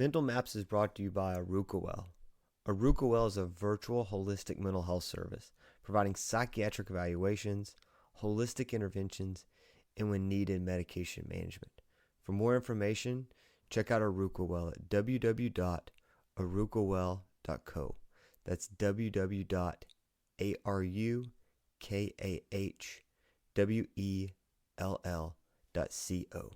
Mental Maps is brought to you by ArukaWell. ArukaWell is a virtual holistic mental health service, providing psychiatric evaluations, holistic interventions, and when needed, medication management. For more information, check out ArukaWell at www.arukawell.co. That's www.arukawell.co.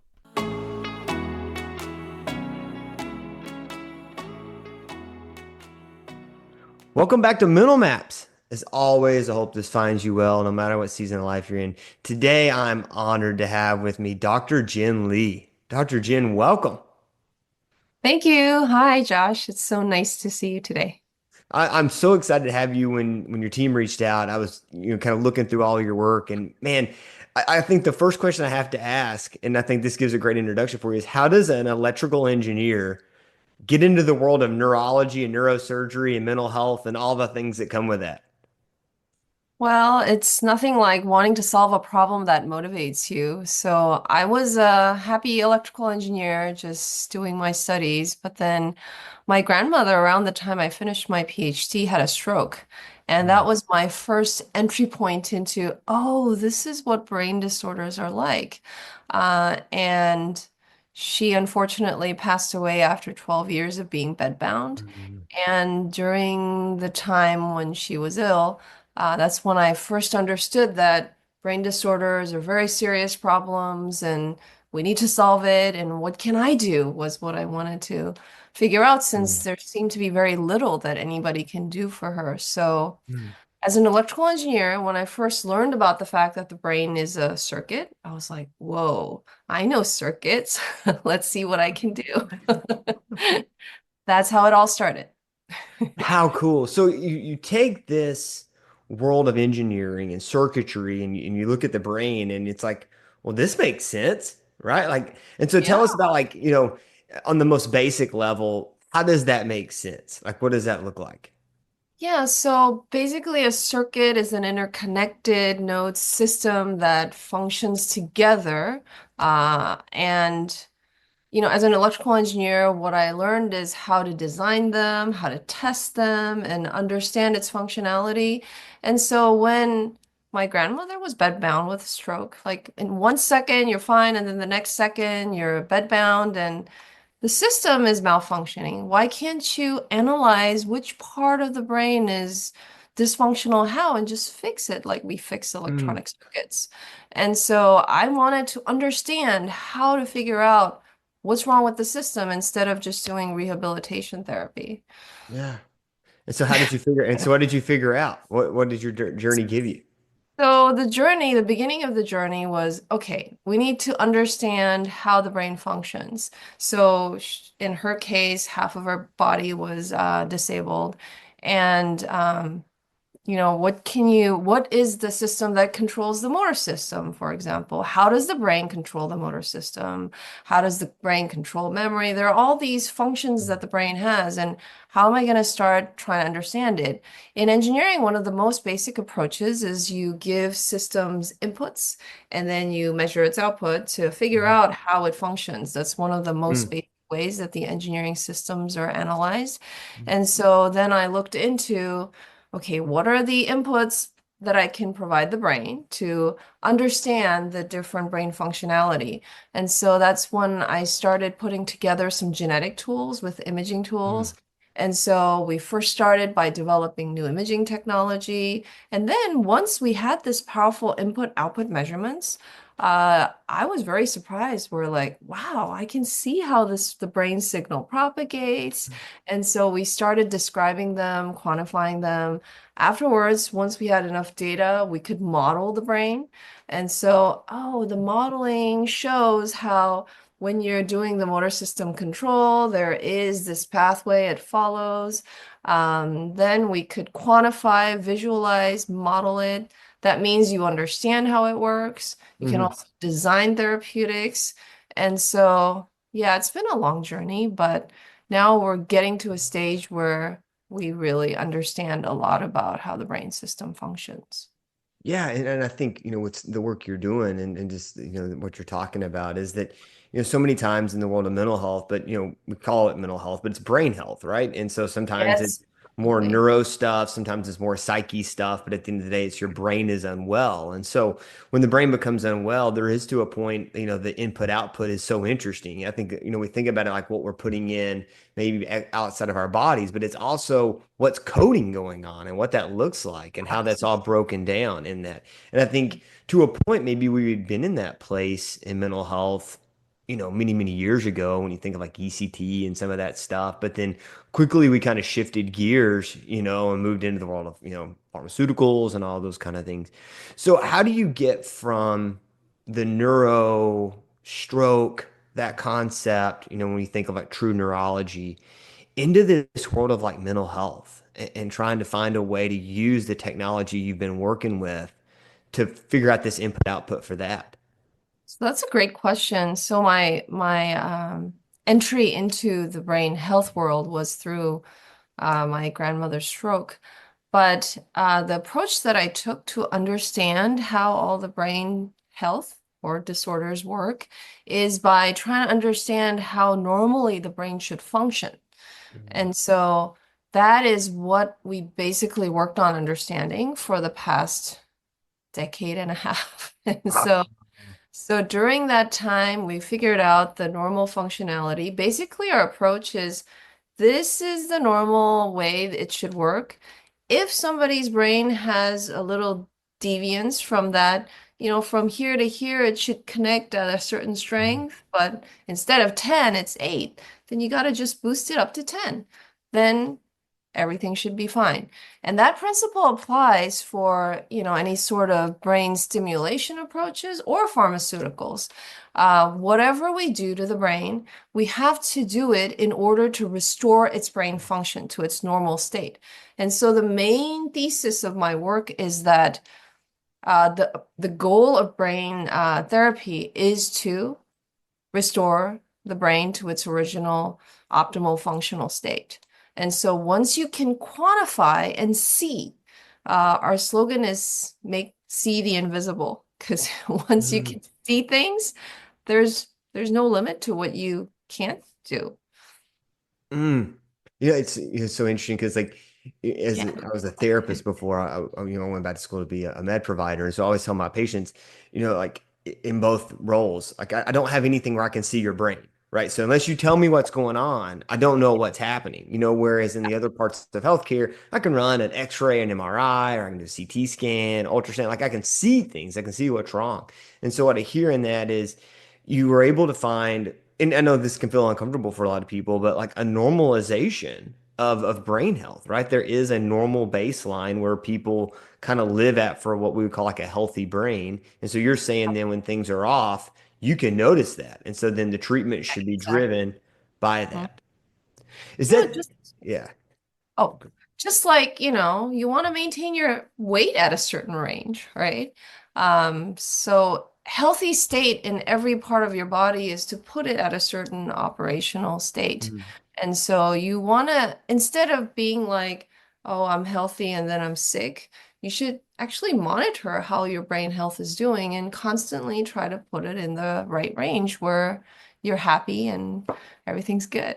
Welcome back to Mental Maps. As always, I hope this finds you well, no matter what season of life you're in. Today, I'm honored to have with me Dr. Jin Lee. Dr. Jin, welcome. Thank you. Hi, Josh. It's so nice to see you today. I'm so excited to have you when your team reached out. I was kind of looking through all of your work, and man, I think the first question I have to ask, and I think this gives a great introduction for you, is how does an electrical engineer get into the world of neurology and neurosurgery and mental health and all the things that come with that? Well, it's nothing like wanting to solve a problem that motivates you. So I was a happy electrical engineer just doing my studies, but then my grandmother, around the time I finished my PhD, had a stroke. And that Mm. was my first entry point into, oh, this is what brain disorders are like. And she unfortunately passed away after 12 years of being bedbound. Mm. And during the time when she was ill, that's when I first understood that brain disorders are very serious problems and we need to solve it. And what can I do was what I wanted to figure out since Mm. there seemed to be very little that anybody can do for her. So, Mm. as an electrical engineer, when I first learned about the fact that the brain is a circuit, I was like, whoa, I know circuits. Let's see what I can do. That's how it all started. How cool. So you take this world of engineering and circuitry and you look at the brain and it's like, well, this makes sense, right? Like, and so tell Yeah. us about like, on the most basic level, how does that make sense? Like, what does that look like? Yeah, so basically a circuit is an interconnected node system that functions together. And as an electrical engineer, what I learned is how to design them, how to test them, and understand its functionality. And so when my grandmother was bedbound with a stroke, like in 1 second you're fine, and then the next second you're bedbound, and the system is malfunctioning. Why can't you analyze which part of the brain is dysfunctional how and just fix it like we fix Mm. electronic circuits? And so I wanted to understand how to figure out what's wrong with the system instead of just doing rehabilitation therapy. Yeah. And so how did you figure, and so what did you figure out? What did your journey give you? So the journey, the beginning of the journey was, okay, we need to understand how the brain functions. So in her case, half of her body was disabled. And what is the system that controls the motor system, for example? How does the brain control the motor system? How does the brain control memory? There are all these functions that the brain has, and how am I going to start trying to understand it? In engineering, one of the most basic approaches is you give systems inputs and then you measure its output to figure Mhm. out how it functions. That's one of the most Mm. basic ways that the engineering systems are analyzed. And so then I looked into okay, what are the inputs that I can provide the brain to understand the different brain functionality? And so that's when I started putting together some genetic tools with imaging Mm. tools. And so we first started by developing new imaging technology. And then once we had this powerful input-output measurements, I was very surprised. We're like, wow, I can see how the brain signal propagates. And so we started describing them, quantifying them. Afterwards, once we had enough data, we could model the brain. And so, oh, the modeling shows how when you're doing the motor system control, there is this pathway it follows. Then we could quantify, visualize, model it. That means you understand how it works. You can Mhm. also design therapeutics. And so, yeah, it's been a long journey, but now we're getting to a stage where we really understand a lot about how the brain system functions. Yeah, and I think, what's the work you're doing and just, what you're talking about is that, so many times in the world of mental health, but we call it mental health, but it's brain health, right? And so sometimes it's Yes, more absolutely. neuro stuff, sometimes it's more psyche stuff, but at the end of the day, it's your brain is unwell. And so when the brain becomes unwell, there is to a point, the input output is so interesting. I think, we think about it like what we're putting in maybe outside of our bodies, but it's also what's coding going on and what that looks like and how that's all broken down in that. And I think to a point, maybe we've been in that place in mental health many, many years ago when you think of like ECT and some of that stuff. But then quickly we kind of shifted gears, and moved into the world of, pharmaceuticals and all those kind of things. So how do you get from the neuro stroke, that concept, when you think of like true neurology, into this world of like mental health and trying to find a way to use the technology you've been working with to figure out this input output for that? So that's a great question. So my entry into the brain health world was through my grandmother's stroke. But the approach that I took to understand how all the brain health or disorders work is by trying to understand how normally the brain should function. And so that is what we basically worked on understanding for the past decade and a half. And so during that time, we figured out the normal functionality. Basically, our approach is this is the normal way it should work. If somebody's brain has a little deviance from that, from here to here, it should connect at a certain strength, but instead of 10, it's 8, then you got to just boost it up to 10. Then everything should be fine. And that principle applies for, any sort of brain stimulation approaches or pharmaceuticals. Whatever we do to the brain, we have to do it in order to restore its brain function to its normal state. And so the main thesis of my work is that the goal of brain therapy is to restore the brain to its original optimal functional state. And so once you can quantify and see, our slogan is see the invisible, because once you Mm. can see things, there's no limit to what you can't do. Mm. It's so interesting because like as Yeah. I was a therapist before I went back to school to be a med provider. And so I always tell my patients, like in both roles, like I don't have anything where I can see your brain, right? So unless you tell me what's going on, I don't know what's happening, whereas in the other parts of healthcare, I can run an X-ray, an MRI, or I can do a CT scan, ultrasound, like I can see things, I can see what's wrong. And so what I hear in that is you were able to find, and I know this can feel uncomfortable for a lot of people, but like a normalization of brain health, right? There is a normal baseline where people kind of live at for what we would call like a healthy brain. And so you're saying then when things are off, you can notice that. And so then the treatment should be Exactly. driven by Mhm. that. Is Yeah, that, just yeah. Oh, just like, you want to maintain your weight at a certain range, right? So healthy state in every part of your body is to put it at a certain operational state. Mhm. And so you want to, instead of being like, oh, I'm healthy and then I'm sick, you should actually monitor how your brain health is doing and constantly try to put it in the right range where you're happy and everything's good.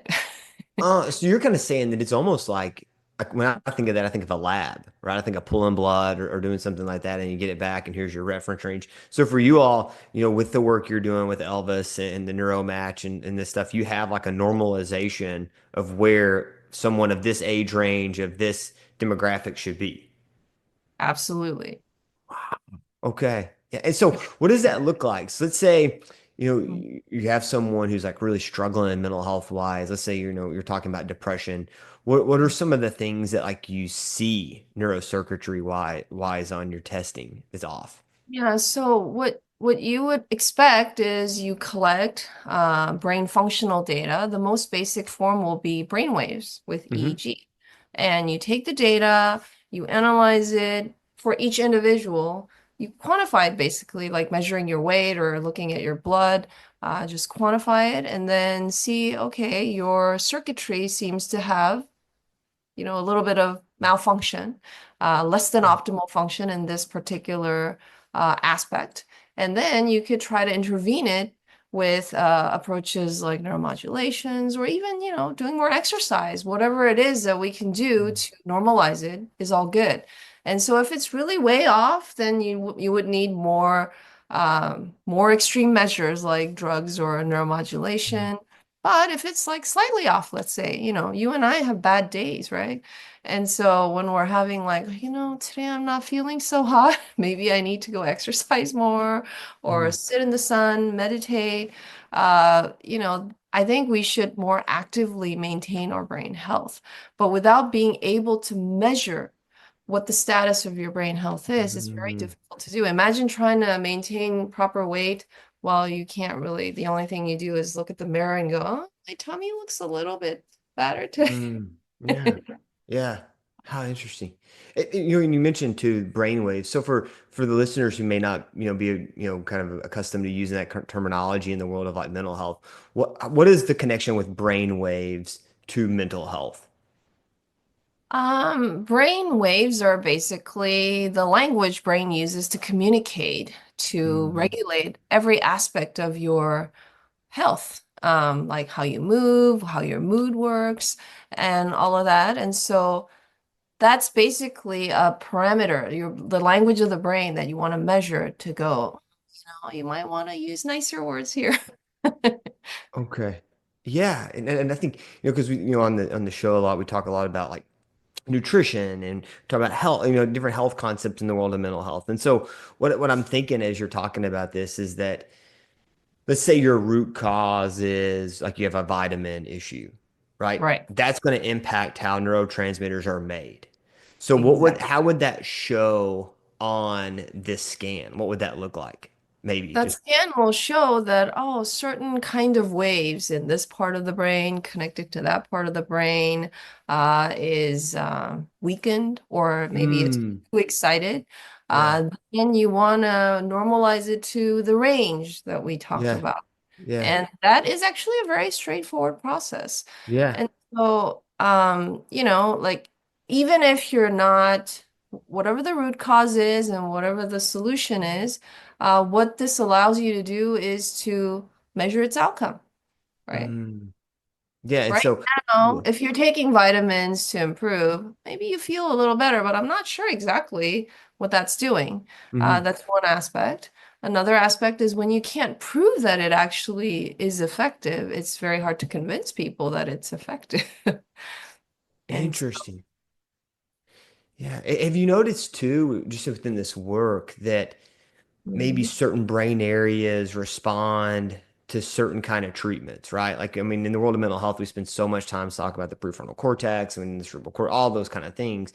So you're kind of saying that it's almost like when I think of that, I think of a lab, right? I think of pulling blood or doing something like that, and you get it back, and here's your reference range. So for you all, with the work you're doing with Elvis and the NeuroMatch and this stuff, you have like a normalization of where someone of this age range, of this demographic should be. Absolutely. Okay. Yeah. And so what does that look like? So let's say, you have someone who's like really struggling mental health wise. Let's say, you're talking about depression. What are some of the things that like you see neurocircuitry wise on your testing is off? Yeah, so what you would expect is you collect brain functional data. The most basic form will be brain waves with Hmm. EEG. And you take the data, you analyze it for each individual. You quantify it basically, like measuring your weight or looking at your blood. Just quantify it and then see, okay, your circuitry seems to have a little bit of malfunction, less than optimal function in this particular aspect. And then you could try to intervene it with approaches like neuromodulations or even, doing more exercise, whatever it is that we can do Mm. to normalize it is all good. And so if it's really way off, then you would need more extreme measures like drugs or Mm. neuromodulation. But if it's like slightly off, let's say, you and I have bad days, right? And so when we're having like, today I'm not feeling so hot, maybe I need to go exercise more or Mm. sit in the sun, meditate. I think we should more actively maintain our brain health, but without being able to measure what the status of your brain health is, it's very Mm. difficult to do. Imagine trying to maintain proper weight while you can't really, the only thing you do is look at the mirror and go, oh, my tummy looks a little bit fatter today. Mm. Yeah. Yeah. How interesting. And you mentioned too brainwaves. So for the listeners who may not, be, kind of accustomed to using that terminology in the world of like mental health, what is the connection with brainwaves to mental health? Brain waves are basically the language brain uses to communicate, to Mm. regulate every aspect of your health, like how you move, how your mood works, and all of that. And so that's basically a parameter, the language of the brain that you want to measure to go, you might want to use nicer words here. Okay. Yeah, and I think because we on the show a lot we talk a lot about like nutrition and talk about health, different health concepts in the world of mental health. And so what I'm thinking as you're talking about this is that let's say your root cause is like you have a vitamin issue, right? Right. That's going to impact how neurotransmitters are made. So Exactly. how would that show on this scan? What would that look like? Maybe That just scan will show that, oh, certain kind of waves in this part of the brain connected to that part of the brain is weakened, or maybe it's mm, too excited. yeah, Then you want to normalize it to the range that we talked yeah, about. yeah, And that is actually a very straightforward process. yeah. And so, like, even if you're not, whatever the root cause is and whatever the solution is, what this allows you to do is to measure its outcome, right? Mm, yeah, and Right so now, yeah. if you're taking vitamins to improve, maybe you feel a little better, but I'm not sure exactly what that's doing. Mhm. That's one aspect. Another aspect is when you can't prove that it actually is effective, it's very hard to convince people that it's effective. And Interesting. Yeah. Have you noticed too, just within this work, that maybe Mhm. certain brain areas respond to certain kind of treatments, right? Like, I mean, in the world of mental health, we spend so much time talking about the prefrontal cortex and the cerebral cortex, all those kind of things.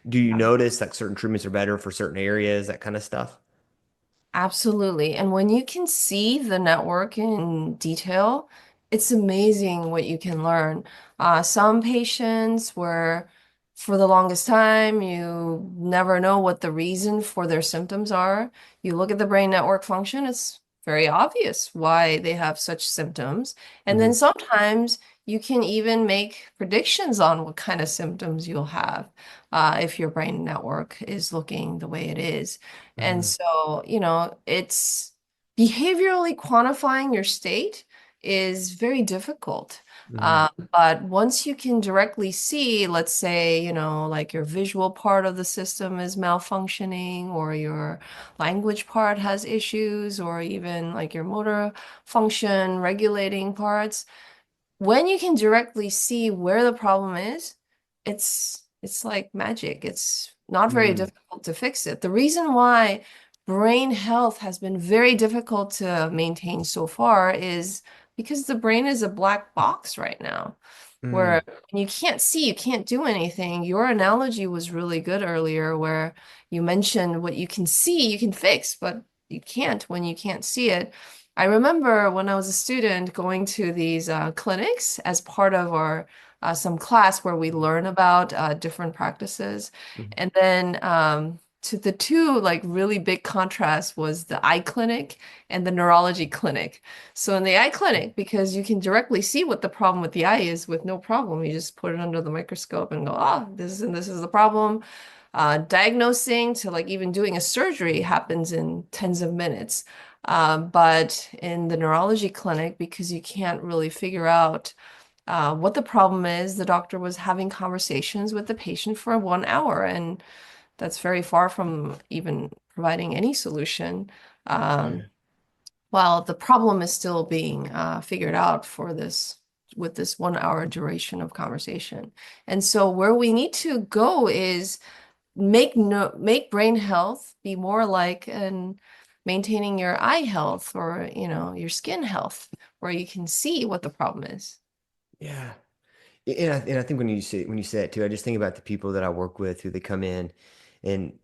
Do you notice that certain treatments are better for certain areas, that kind of stuff? Absolutely. And when you can see the network in detail, it's amazing what you can learn. Some patients where for the longest time, you never know what the reason for their symptoms are. You look at the brain network function, it's very obvious why they have such symptoms. And then Hmm. sometimes you can even make predictions on what kind of symptoms you'll have if your brain network is looking the way it is. And Hmm. so, it's behaviorally quantifying your state is very difficult. Hmm. But once you can directly see, let's say, like your visual part of the system is malfunctioning, or your language part has issues, or even like your motor function regulating parts, when you can directly see where the problem is, it's like magic. It's not very Hmm. difficult to fix it. The reason why brain health has been very difficult to maintain so far is because the brain is a black box right now, Hmm. where when you can't see, you can't do anything. Your analogy was really good earlier, where you mentioned what you can see, you can fix, but you can't when you can't see it. I remember when I was a student going to these clinics as part of our some class where we learn about different practices. And then to the two like really big contrasts was the eye clinic and the neurology clinic. So in the eye clinic, because you can directly see what the problem with the eye is with no problem, you just put it under the microscope and go, oh, this is the problem. Diagnosing to like even doing a surgery happens in tens of minutes. But in the neurology clinic, because you can't really figure out what the problem is, the doctor was having conversations with the patient for 1 hour, and that's very far from even providing any solution. Um, Yeah. while the problem is still being figured out for this with this 1 hour duration of conversation. And so where we need to go is make brain health be more like and maintaining your eye health or your skin health, where you can see what the problem is. Yeah. And I think when you say it too, I just think about the people that I work with who they come in and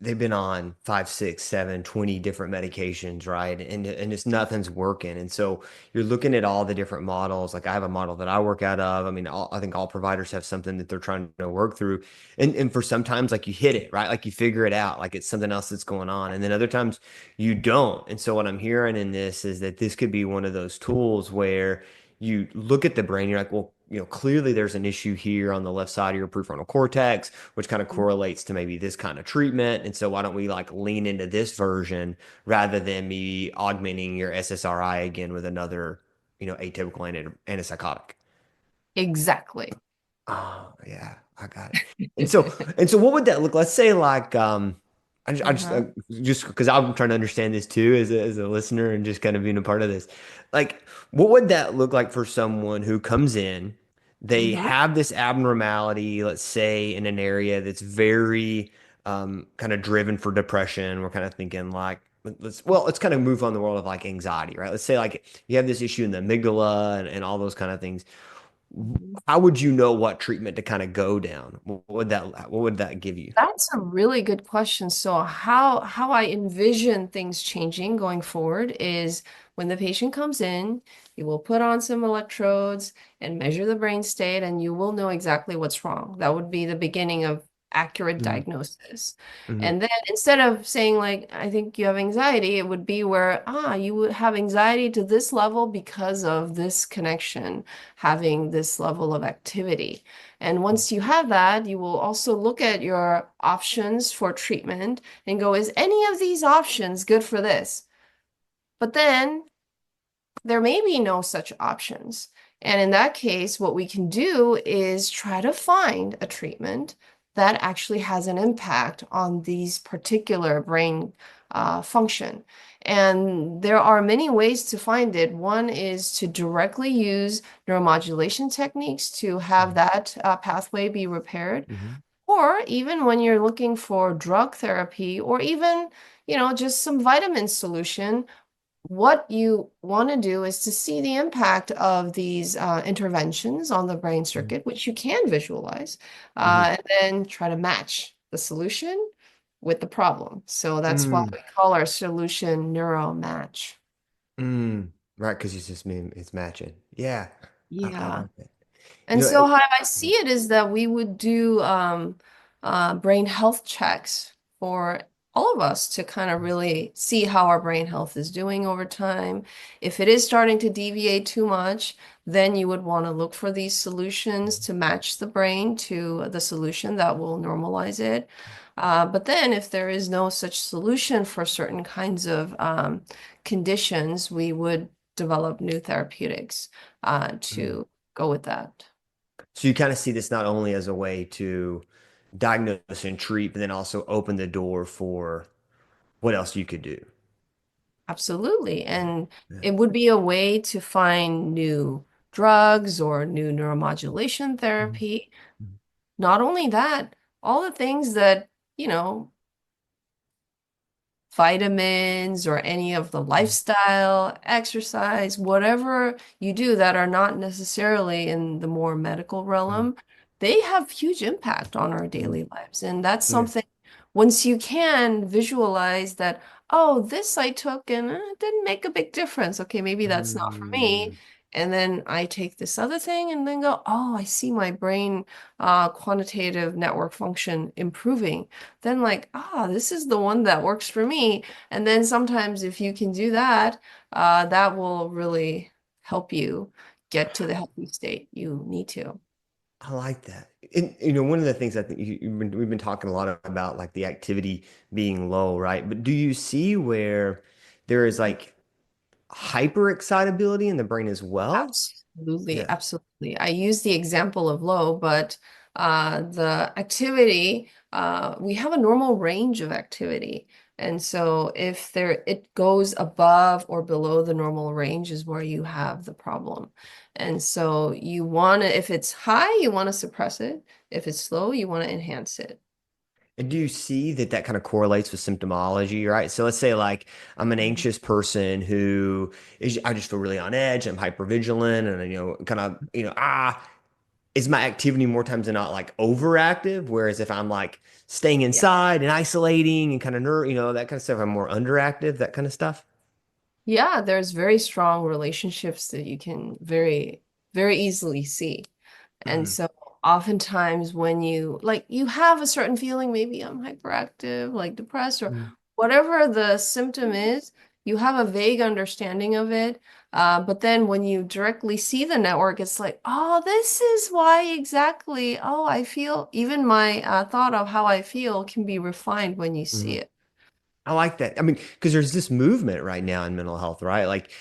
they've been on 5, 6, 7, 20 different medications, right? And just nothing's working. And so you're looking at all the different models. Like I have a model that I work out of. I mean, I think all providers have something that they're trying to work through. And for sometimes like you hit it, right? Like you figure it out, like it's something else that's going on. And then other times you don't. And so what I'm hearing in this is that this could be one of those tools where you look at the brain, you're like, well, clearly there's an issue here on the left side of your prefrontal cortex, which kind of correlates to maybe this kind of treatment. And so why don't we like lean into this version rather than me augmenting your SSRI again with another, atypical antipsychotic? Exactly. Oh, yeah, I got it. And so what would that look? Let's say like I Uh-huh. just because I'm trying to understand this too as a listener and just kind of being a part of this. Like what would that look like for someone who comes in, they Hmm. have this abnormality, let's say in an area that's very kind of driven for depression. We're kind of thinking like let's kind of move on the world of like anxiety, right? Let's say like you have this issue in the amygdala and all those kind of things. How would you know what treatment to kind of go down? What would that give you? That's a really good question. So how I envision things changing going forward is when the patient comes in, you will put on some electrodes and measure the brain state, and you will know exactly what's wrong. That would be the beginning of accurate Mm-hmm. diagnosis. Mm-hmm. And then instead of saying like, I think you have anxiety, it would be where, you would have anxiety to this level because of this connection, having this level of activity. And once you have that, you will also look at your options for treatment and go, is any of these options good for this? But then there may be no such options. And in that case, what we can do is try to find a treatment that actually has an impact on these particular brain function. And there are many ways to find it. One is to directly use neuromodulation techniques to have that pathway be repaired. Mm-hmm. Or even when you're looking for drug therapy or even, just some vitamin solution, what you want to do is to see the impact of these interventions on the brain circuit, which you can visualize, Mm-hmm. and then try to match the solution with the problem. So that's why Mm-hmm. we call our solution NeuroMatch. Mm. Right, because it's just me, it's matching. Yeah, I Yeah. like that. You And know, so how I see it is that we would do brain health checks for all of us to kind of really see how our brain health is doing over time. If it is starting to deviate too much, then you would want to look for these solutions to match the brain to the solution that will normalize it. But then if there is no such solution for certain kinds of conditions, we would develop new therapeutics Mm. to go with that. So you kind of see this not only as a way to diagnose and treat, but then also open the door for what else you could do. Absolutely. Yeah. And Yeah. it would be a way to find new drugs or new neuromodulation Mhm. therapy. Not only that, all the things that, you know, vitamins or any of the Mhm. lifestyle, exercise, whatever you do that are not necessarily in the more medical Mhm. realm, they have huge impact on our Mhm. daily lives. And that's Yeah. something, once you can visualize that, oh, this I took and it didn't make a big difference. Okay, maybe that's not for me. Mm. And then I take this other thing and then go, oh, I see my brain quantitative network function improving. Then like, this is the one that works for me. And then sometimes if you can do that, that will really help you get to the healthy state you need to. I like that. And one of the things I think we've been talking a lot about like the activity being low, right? But do you see where there is like hyperexcitability in the brain as well. Absolutely, Yeah. absolutely. I use the example of low, but the activity, we have a normal range of activity. And so if there it goes above or below the normal range is where you have the problem. And so you want to, if it's high, you want to suppress it. If it's low, you want to enhance it. And do you see that that kind of correlates with symptomology, right? So let's say like I'm an Mhm. anxious person who is, I just feel really on edge, I'm hypervigilant and kind of, is my activity more times than not like overactive? Whereas if I'm like staying Yeah. inside and isolating and kind of that kind of stuff, I'm more underactive, that kind of stuff. Yeah, there's very strong relationships that you can very easily see. And Mm-hmm. so oftentimes when you like you have a certain feeling, maybe I'm hyperactive, like depressed or whatever the symptom is, you have a vague understanding of it. But then when you directly see the network, it's like, oh, this is why exactly. Oh, I feel even my thought of how I feel can be refined when you see Mm-hmm. it. I like that. I mean, because there's this movement right now in mental health, right? Like,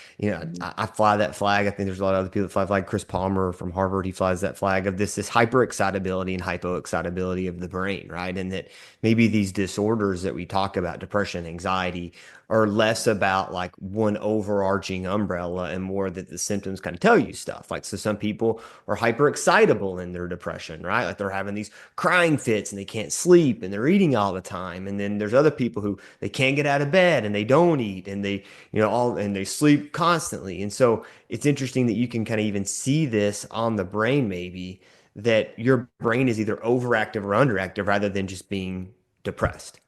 Mhm. I fly that flag. I think there's a lot of other people that fly flag. Chris Palmer from Harvard, he flies that flag of this hyperexcitability and hypoexcitability of the brain, right? And that maybe these disorders that we talk about, depression, anxiety, are less about like one overarching umbrella and more that the symptoms kind of tell you stuff. Like, so some people are hyperexcitable in their depression, right? Like they're having these crying fits and they can't sleep and they're eating all the time. And then there's other people who they can't get out of bed and they don't eat and they, all and they sleep constantly. And so it's interesting that you can kind of even see this on the brain, maybe that your brain is either overactive or underactive rather than just being depressed.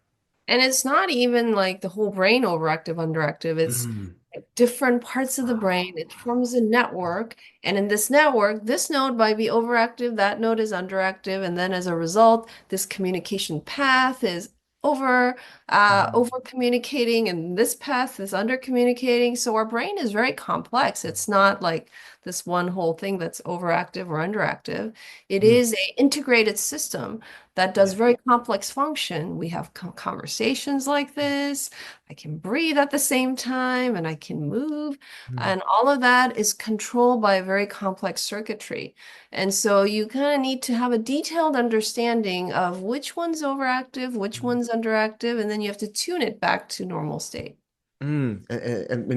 And it's not even like the whole brain overactive, underactive. It's Mm. different parts of the brain. It forms a network. And in this network, this node might be overactive, that node is underactive. And then as a result, this communication path is over communicating, and this path is under communicating. So our brain is very complex. It's not like this one whole thing that's overactive or underactive. It Mm. is a integrated system that does Yeah. very complex function. We have conversations like this. I can breathe at the same time and I can move. Mm. And all of that is controlled by a very complex circuitry. And so you kind of need to have a detailed understanding of which one's overactive, which Mm. one's underactive, and then you have to tune it back to normal state. And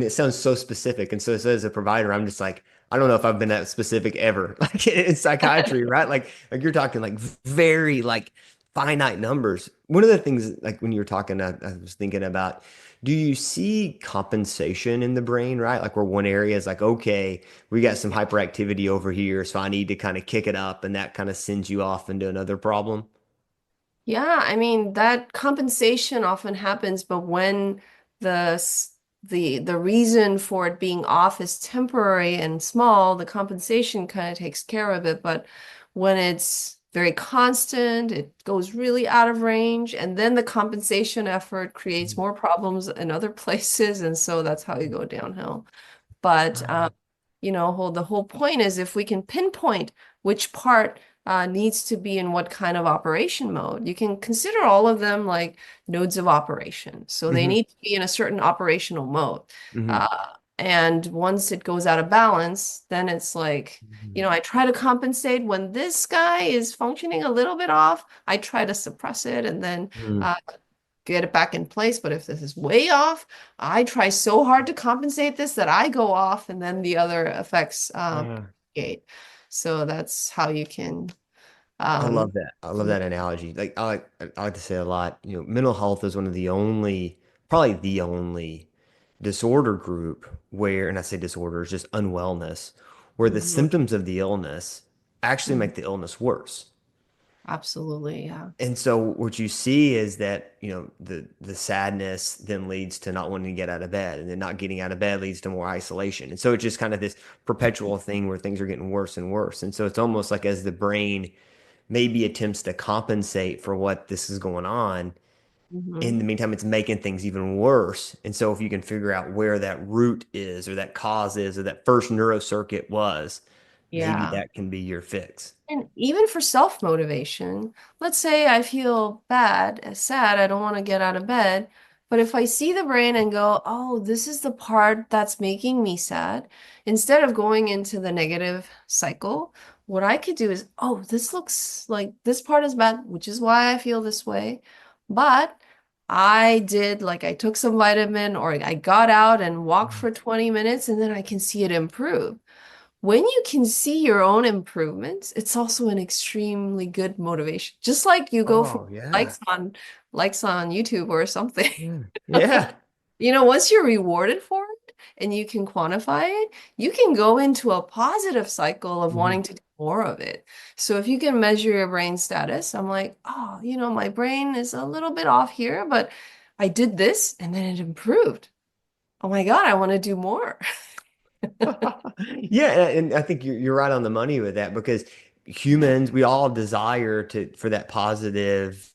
it sounds so specific. And so as a provider, I'm just like, I don't know if I've been that specific ever, like in psychiatry, right? Like you're talking like very like finite numbers. One of the things, like when you were talking, I was thinking about, do you see compensation in the brain, right? Like where one area is like, okay, we got some hyperactivity over here, so I need to kind of kick it up, and that kind of sends you off into another problem. Yeah, I mean that compensation often happens, but when the reason for it being off is temporary and small, the compensation kind of takes care of it. But when it's very constant, it goes really out of range, and then the compensation effort creates more problems in other places, and so that's how you go downhill. But the whole point is if we can pinpoint which part needs to be in what kind of operation mode, you can consider all of them like nodes of operation. So they Hmm. need to be in a certain operational mode. Hmm. Uh, and once it goes out of balance, then it's like, I try to compensate when this guy is functioning a little bit off. I try to suppress it and then Hmm. uh, get it back in place. But if this is way off, I try so hard to compensate this that I go off and then the other effects Yeah. propagate. So that's how you can I um love that. I love that analogy. Like I like to say a lot, mental health is one of the only, probably the only disorder group where, and I say disorders, just unwellness, where the Mhm. symptoms of the illness actually Mhm. make the illness worse. Absolutely, yeah. And so what you see is that, the sadness then leads to not wanting to get out of bed, and then not getting out of bed leads to more isolation. And so it's just kind of this perpetual thing where things are getting worse and worse. And so it's almost like as the brain maybe attempts to compensate for what this is going on. In Mhm. the meantime, it's making things even worse. And so if you can figure out where that root is or that cause is or that first neurocircuit was, maybe Yeah. that can be your fix. And even for self-motivation, let's say I feel bad, sad, I don't want to get out of bed, But if I see the brain and go, oh, this is the part that's making me sad, instead of going into the negative cycle, what I could do is, oh, this looks like this part is bad, which is why I feel this way. But I took some vitamin or I got out and walked Mhm. for 20 minutes and then I can see it improve. When you can see your own improvements, it's also an extremely good motivation. Just like you go for Oh, yeah. likes on YouTube or something. Yeah. Yeah. Once you're rewarded for it and you can quantify it, you can go into a positive cycle of Mhm. wanting to do more of it. So if you can measure your brain status, I'm like, oh, my brain is a little bit off here, but I did this and then it improved. Oh my God, I want to do more. Yeah, and I think you're right on the money with that because humans, we all desire to for that positive,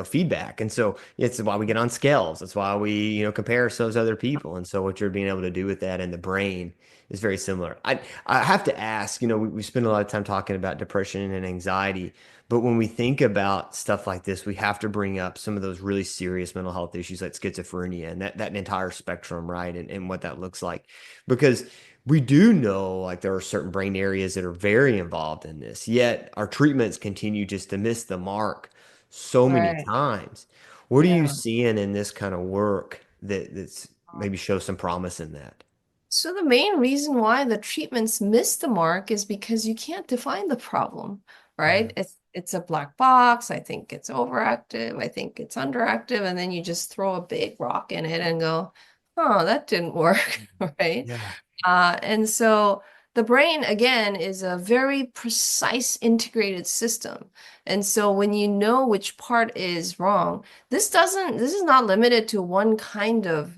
feedback. And so it's why we get on scales. That's why we, compare ourselves to other people. And so what you're being able to do with that in the brain is very similar. I have to ask, we spend a lot of time talking about depression and anxiety, but when we think about stuff like this, we have to bring up some of those really serious mental health issues like schizophrenia and that entire spectrum, right? And what that looks like. Because we do know like there are certain brain areas that are very involved in this, yet our treatments continue just to miss the mark so many Right. times. What are you Yeah. seeing in this kind of work that's maybe shows some promise in that? So the main reason why the treatments miss the mark is because you can't define the problem, right? Mhm. It's a black box. I think it's overactive. I think it's underactive. And then you just throw a big rock in it and go, oh, that didn't work, right? Yeah. And so the brain, again, is a very precise integrated system. And so when you know which part is wrong, this is not limited to one kind of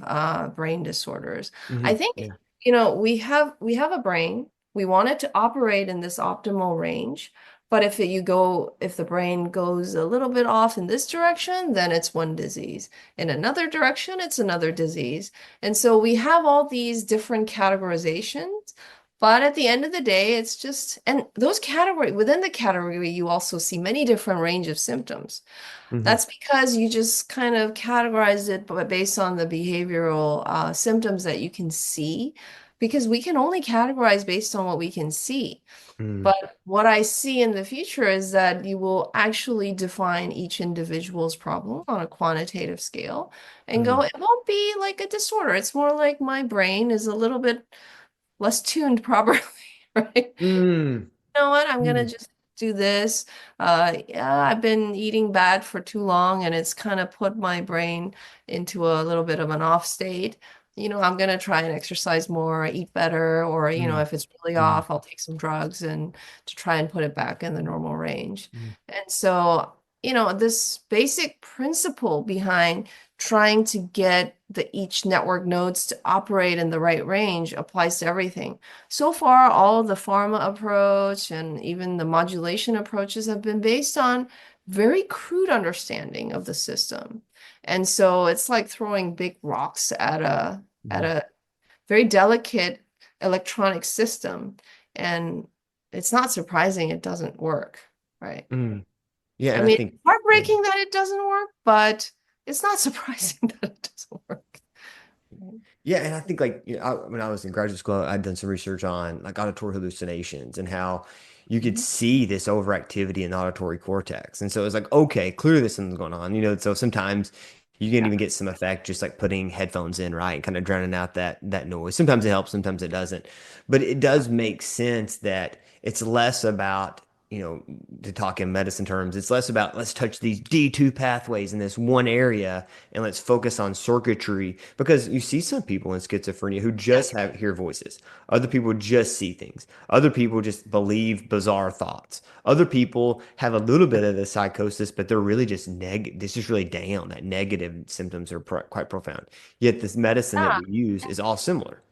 brain disorders. I think, Yeah. we have a brain. We want it to operate in this optimal range. But if the brain goes a little bit off in this direction, then it's one disease. In another direction, it's another disease. And so we have all these different categorizations, but at the end of the day, it's just, and within the category, you also see many different range of symptoms. Hmm. That's because you just kind of categorize it based on the behavioral symptoms that you can see, because we can only categorize based on what we can see. Mm. But what I see in the future is that you will actually define each individual's problem on a quantitative scale and go, Mm. it won't be like a disorder. It's more like my brain is a little bit less tuned properly, right? Mm. You know what? I'm gonna Mm. just do this. Yeah, I've been eating bad for too long, and it's kind of put my brain into a little bit of an off state. I'm gonna try and exercise more, eat better, or Mm. if it's really Mm. off, I'll take some drugs and to try and put it back in the normal range. Mm. And so, this basic principle behind trying to get each network nodes to operate in the right range applies to everything. So far, all of the pharma approach and even the modulation approaches have been based on very crude understanding of the system. And so it's like throwing big rocks at Mm. a very delicate electronic system. And it's not surprising it doesn't work, right? Mm. Yeah, I and I mean, think yeah. heartbreaking that it doesn't work, but it's not surprising that it doesn't work. Yeah, and I think like when I was in graduate school, I'd done some research on like auditory hallucinations and how you could Mhm. see this overactivity in the auditory cortex. And so it's like, okay, clearly there's something going on. So sometimes you can Yeah. even get some effect just like putting headphones in, right? And kind of drowning out that noise. Sometimes it helps, sometimes it doesn't. But it does make sense that it's less about to talk in medicine terms, it's less about let's touch these D2 pathways in this one area and let's focus on circuitry because you see some people in schizophrenia who just hear voices. Other people just see things. Other people just believe bizarre thoughts. Other people have a little bit of the psychosis, but they're really just this is really down. That negative symptoms are quite profound. Yet this medicine that Yeah. we use is all similar.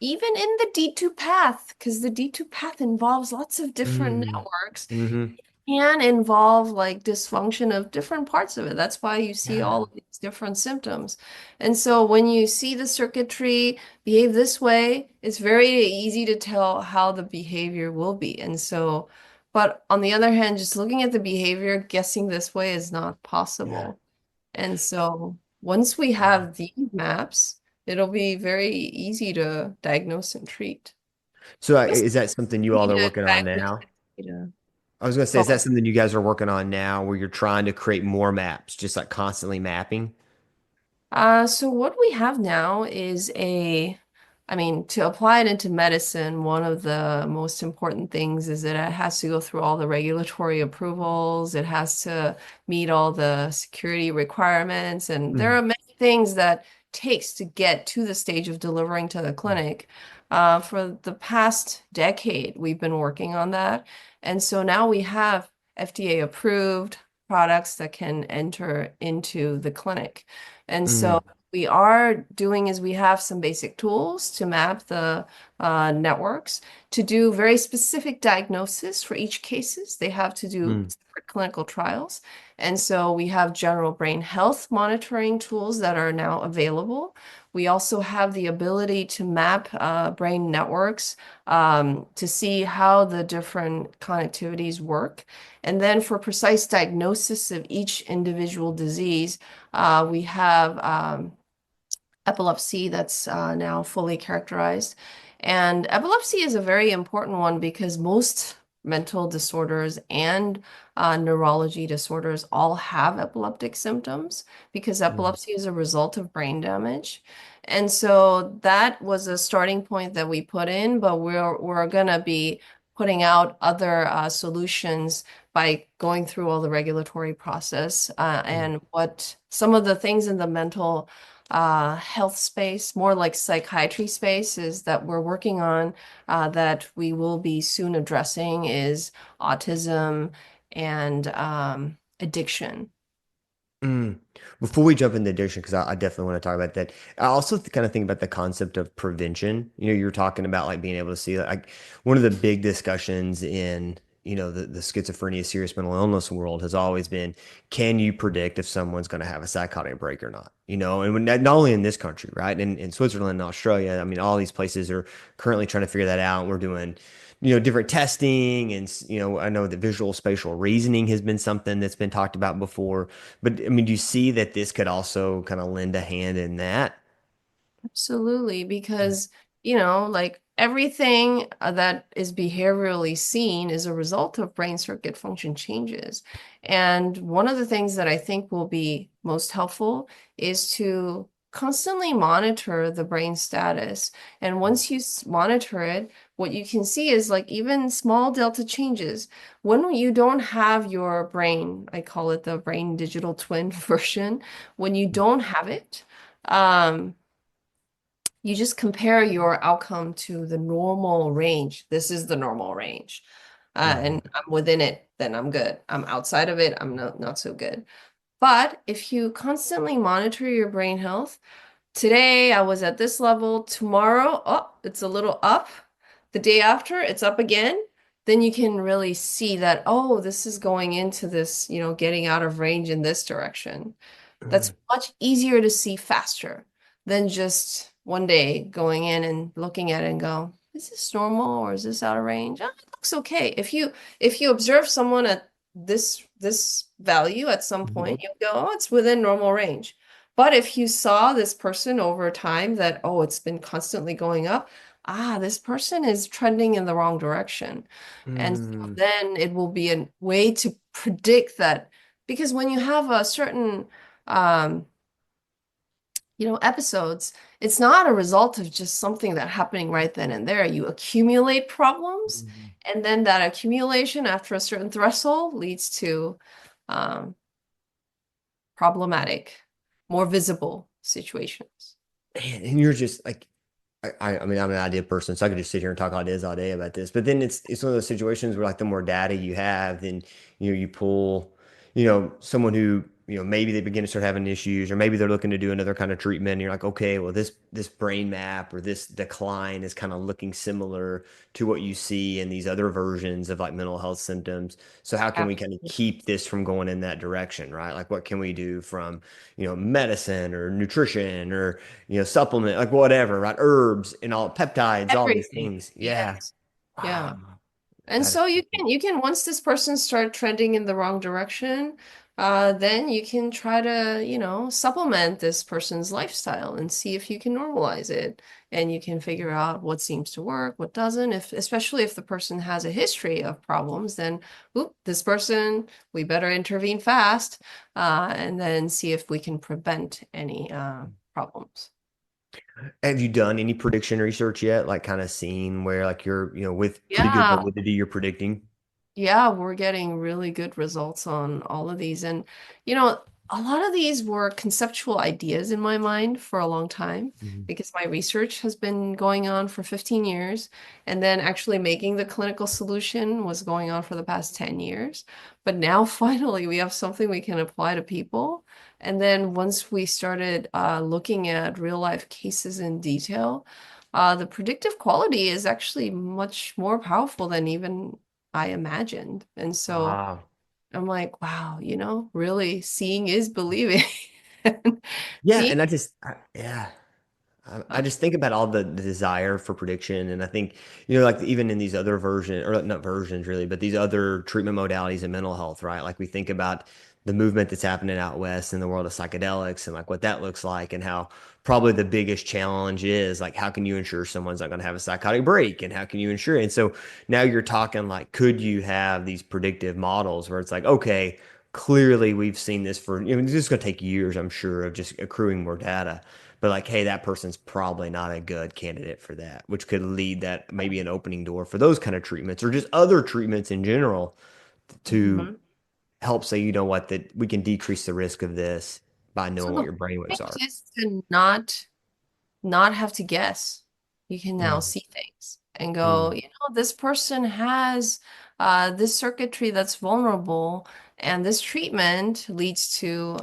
Even in the D2 path, because the D2 path involves lots of different Mm. networks, Hmm. can involve like dysfunction of different parts of it. That's why you see all Yeah. of these different symptoms. And so when you see the circuitry behave this way, it's very easy to tell how the behavior will be. And so, but on the other hand, just looking at the behavior, guessing this way is not Yeah. possible. And so, once we have these maps, it'll be very easy to diagnose and treat. So Just is that something you all need are to working on diagnose now? data. I was going to say, is So that something you guys are working on now where you're trying to create more maps, just like constantly mapping? So what we have now is I mean, to apply it into medicine, one of the most important things is that it has to go through all the regulatory approvals. It has to meet all the security requirements, and there Mm, are many things that takes to get to the stage of delivering to the clinic. For the past decade, we've been working on that, and so now we have FDA approved products that can enter into the clinic. And so mm, we are doing is we have some basic tools to map the networks to do very specific diagnosis for each cases. They have to do mm, separate clinical trials. And so we have general brain health monitoring tools that are now available. We also have the ability to map brain networks to see how the different connectivities work. And then for precise diagnosis of each individual disease, we have epilepsy that's now fully characterized. And epilepsy is a very important one because most mental disorders and neurology disorders all have epileptic symptoms because mm, epilepsy is a result of brain damage. And so that was a starting point that we put in, but we're gonna be putting out other solutions by going through all the regulatory process mm. and what some of the things in the mental health space, more like psychiatry spaces that we're working on that we will be soon addressing is autism and addiction. Mm. Before we jump into addiction, because I definitely want to talk about that. I also kind of think about the concept of prevention. You're talking about like being able to see like one of the big discussions in, the schizophrenia, serious mental illness world has always been, can you predict if someone's going to have a psychotic break or not? And not only in this country, right? In Switzerland and Australia, I mean, all these places are currently trying to figure that out. We're doing different testing and, I know that visual spatial reasoning has been something that's been talked about before. But I mean, do you see that this could also kind of lend a hand in that? Absolutely, because, like everything that is behaviorally seen is a result of brain circuit function changes. And one of the things that I think will be most helpful is to constantly monitor the brain status. And once you monitor it, what you can see is like even small delta changes. When you don't have your brain, I call it the brain digital twin version, when you don't have it, um, you just compare your outcome to the normal range. This is the normal range. Mhm. And I'm within it, then I'm good. I'm outside of it, I'm not so good. But if you constantly monitor your brain health, today I was at this level, tomorrow, oh, it's a little up. The day after, it's up again. Then you can really see that, oh, this is going into this, getting out of range in this direction. That's Mhm. much easier to see faster than just one day going in and looking at it and go, is this normal or is this out of range? Oh, it looks okay. If you observe someone at this value at some point, you go, oh, it's within normal range. But if you saw this person over time that, oh, it's been constantly going up, this person is trending in the wrong direction. And so Mm. then it will be a way to predict that because when you have a certain um, episodes, it's not a result of just something that happening right then and there. You accumulate problems, Mhm. and then that accumulation after a certain threshold leads to um, problematic, more visible situations. Man, and you're just like I mean, I'm an idea person, so I could just sit here and talk ideas all day about this. But then it's one of those situations where like the more data you have, then you pull, someone who, maybe they begin to start having issues, or maybe they're looking to do another kind of treatment. And you're like, okay, well this brain map or this decline is kind of looking similar to what you see in these other versions of like mental health symptoms. So how can we kind of Absolutely. keep this from going in that direction, right? Like what can we do from, medicine or nutrition or supplement, like whatever, right? Herbs and all peptides, all these Everything. things. Yeah. Yes. Yeah. Wow. And That is so you can once this person start trending in the wrong direction, then you can try to, supplement this person's lifestyle and see if you can normalize it. And you can figure out what seems to work, what doesn't. If, especially if the person has a history of problems, then, oop, this person, we better intervene fast, and then see if we can prevent any problems. Have you done any prediction research yet? Like kind of seen where like you're, with pretty good Yeah. validity you're predicting? Yeah, we're getting really good results on all of these. And, a lot of these were conceptual ideas in my mind for a long time Mhm. because my research has been going on for 15 years. And then actually making the clinical solution was going on for the past 10 years. But now finally we have something we can apply to people. And then once we started looking at real life cases in detail, the predictive quality is actually much more powerful than even I imagined. And so Wow. I'm like, wow, really seeing is believing. And Yeah, seeing, and yeah. I uh, just think about all the desire for prediction, and I think, like even in these other versions, or not versions really, but these other treatment modalities in mental health, right? Like we think about the movement that's happening out west in the world of psychedelics and like what that looks like, and how probably the biggest challenge is like how can you ensure someone's not going to have a psychotic break, and how can you ensure it? And so now you're talking like, could you have these predictive models where it's like, okay, clearly we've seen this for, this is going to take years, I'm sure, of just accruing more data, but like, hey, that person's probably not a good candidate for that, which could lead that maybe an opening door for those kind of treatments or just other treatments in general to Mhm. help say, you know what, that we can decrease the risk of this by So knowing the what your brainwaves point are. is to not have to guess. You can now Mm, see things and go, mm, this person has this circuitry that's vulnerable, and this treatment leads to,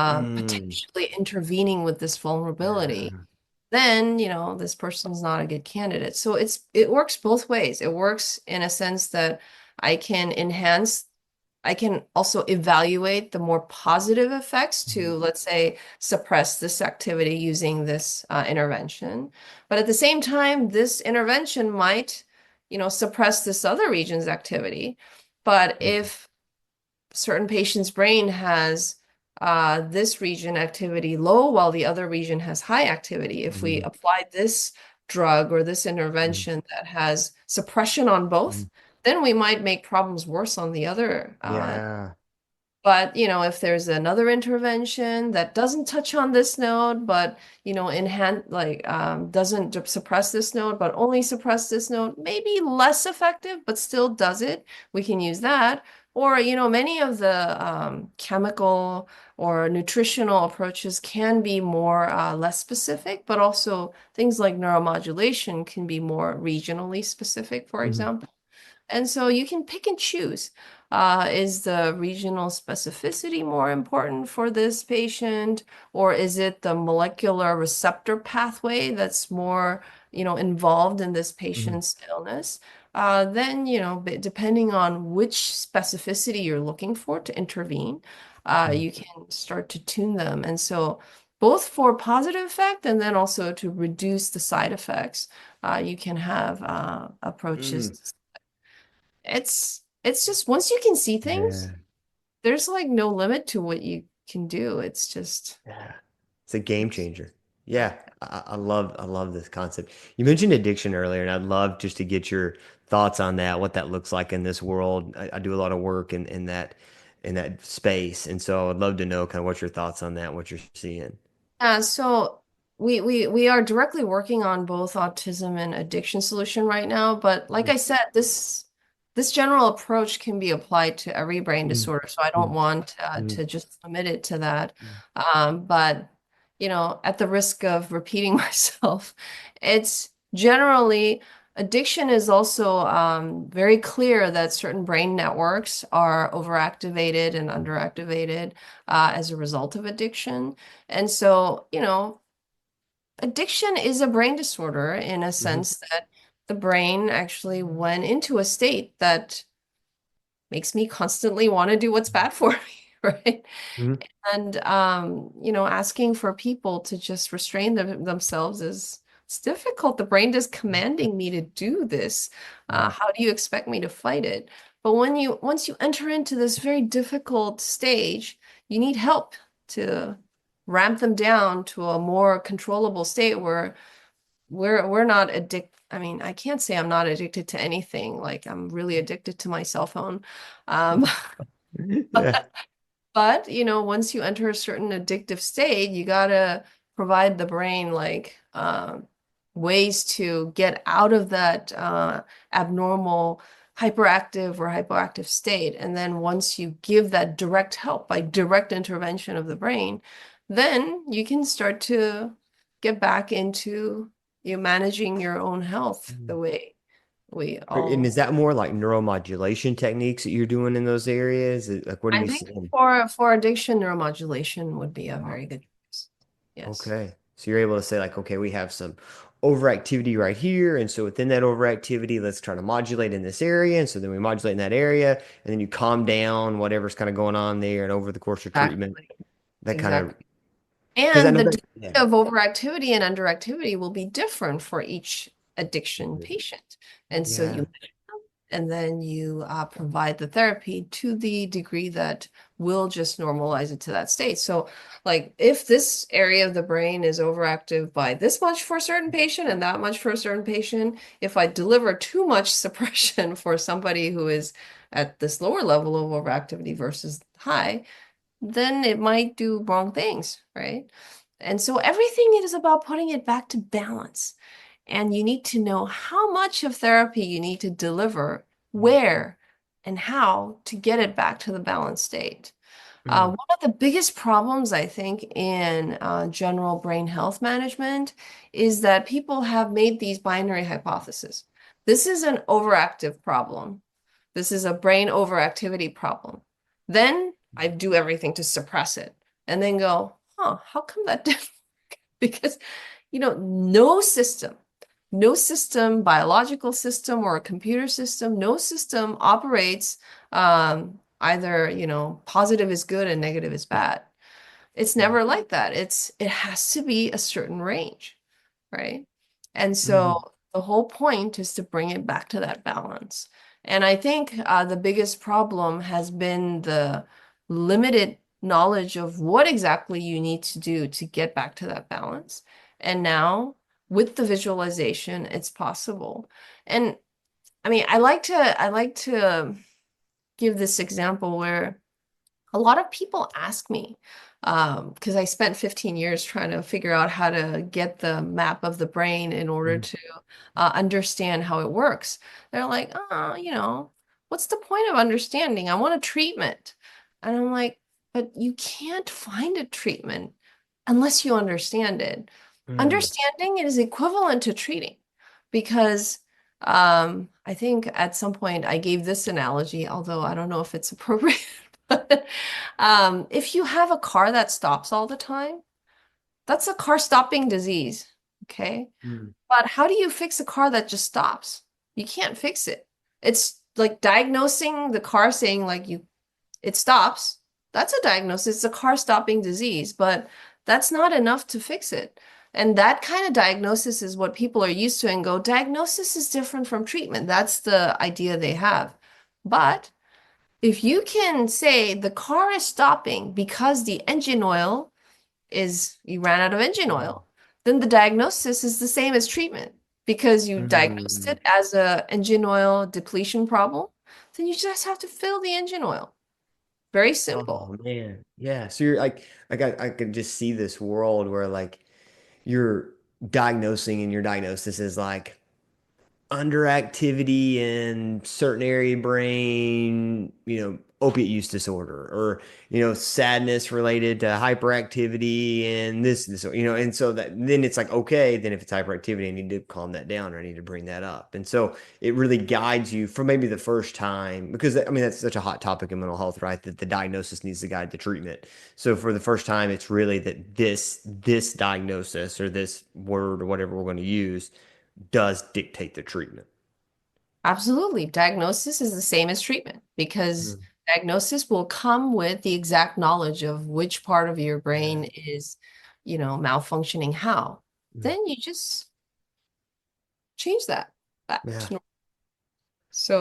mm, potentially intervening with this vulnerability. yeah. Then, this person's not a good candidate. So it works both ways. It works in a sense that I can enhance, I can also evaluate the more positive effects to, Mhm, let's say, suppress this activity using this intervention. But at the same time, this intervention might, suppress this other region's activity. But mhm, if certain patient's brain has this region activity low while the other region has high activity. If we mhm, apply this drug or this mhm, intervention that has suppression on both, mhm. then we might make problems worse on the other. Yeah. But, if there's another intervention that doesn't touch on this node, but, enhance, like, doesn't suppress this node, but only suppress this node, maybe less effective, but still does it, we can use that. Or, many of the chemical or nutritional approaches can be more less specific, but also things like neuromodulation can be more regionally specific, for Mhm, example. And so you can pick and choose. Is the regional specificity more important for this patient, or is it the molecular receptor pathway that's more, involved in this mhm, patient's illness? Then, depending on which specificity you're looking for to intervene, mhm, you can start to tune them. And so both for positive effect and then also to reduce the side effects, you can have mhm. approaches. It's just once you can see things, Yeah. there's like no limit to what you can do. It's just Yeah. It's a game it's changer. Yeah, I love this concept. You mentioned addiction earlier, and I'd love just to get your thoughts on that, what that looks like in this world. I do a lot of work in that space, and so I'd love to know kind of what your thoughts on that, what you're seeing. so we are directly working on both autism and addiction solution right now, but like Mhm, I said, this general approach can be applied to every brain mhm, disorder, so I don't mhm, want mhm, to just limit it to that. mhm, But at the risk of repeating myself, it's generally addiction is also very clear that certain brain networks are overactivated and underactivated as a result of addiction. And so, addiction is a brain disorder in a mhm, sense that the brain actually went into a state that makes me constantly want to do what's bad for me, right? mhm, And asking for people to just restrain themselves is it's difficult. The brain is commanding me to do this. mhm, How do you expect me to fight it? But once you enter into this very difficult stage, you need help to ramp them down to a more controllable state where we're not addicted. I mean, I can't say I'm not addicted to anything. Like I'm really addicted to my cell phone. Um, Yeah. But, once you enter a certain addictive state, you gotta provide the brain like ways to get out of that abnormal hyperactive or hypoactive state. And then once you give that direct help by direct intervention of the brain, then you can start to get back into you managing your own health the way we And all. is that more like neuromodulation techniques that you're doing in those areas? Like, what are I we think seeing? for addiction, neuromodulation would be a very good choice. Yes. Okay. So you're able to say like, okay, we have some overactivity right here. And so within that overactivity, let's try to modulate in this area. And so then we modulate in that area, and then you calm down whatever's kind of going on there. And over the course of treatment, Exactly. that kind of, Exactly. because I And know the that, degree yeah. of overactivity and underactivity will be different for each addiction patient. And so Yeah. you and then you provide the therapy to the degree that will just normalize it to that state. So, like, if this area of the brain is overactive by this much for a certain patient and that much for a certain patient, if I deliver too much suppression for somebody who is at this lower level of overactivity versus high, then it might do wrong things, right? And so everything is about putting it back to balance. And you need to know how much of therapy you need to deliver, where, and how to get it back to the balanced state. Mm, One of the biggest problems, I think, in general brain health management is that people have made these binary hypotheses. This is an overactive problem. This is a brain overactivity problem. Then I do everything to suppress it and then go, huh, how come that didn't? Because, no system, biological system or a computer system, no system operates either, positive is good and negative is bad. It's mm, never like that. It has to be a certain range, right? And mhm, so the whole point is to bring it back to that balance. And I think the biggest problem has been the limited knowledge of what exactly you need to do to get back to that balance. And now with the visualization, it's possible. And I mean, I like to give this example where a lot of people ask me, because I spent 15 years trying to figure out how to get the map of the brain in order mhm, to understand how it works. They're like, oh, what's the point of understanding? I want a treatment. And I'm like, but you can't find a treatment unless you understand it. mm, Understanding is equivalent to treating because I think at some point I gave this analogy, although I don't know if it's appropriate. But if you have a car that stops all the time, that's a car stopping disease. Okay. mm, But how do you fix a car that just stops? You can't fix it. It's like diagnosing the car saying like it stops. That's a diagnosis. It's a car stopping disease, but that's not enough to fix it. And that kind of diagnosis is what people are used to and go, diagnosis is different from treatment. That's the idea they have. But if you can say the car is stopping because the engine oil is you ran out of engine mm, oil, then the diagnosis is the same as treatment because you diagnosed mm. it as a engine oil depletion problem. Then you just have to fill the engine oil. Very simple. Oh man. Yeah. So you're like I can just see this world where like you're diagnosing and your diagnosis is like underactivity in certain area of brain, opiate use disorder, or sadness related to hyperactivity and this, and so that then it's like, okay, then if it's hyperactivity, I need to calm that down, or I need to bring that up. And so it really guides you for maybe the first time, because I mean that's such a hot topic in mental health, right? That the diagnosis needs to guide the treatment. So for the first time, it's really that this diagnosis or this word or whatever we're going to use does dictate the treatment. Absolutely. Diagnosis is the same as treatment because Mm. diagnosis will come with the exact knowledge of which part of your Yeah. brain is, malfunctioning how. Mm. Then you just change that back Yeah. to normal.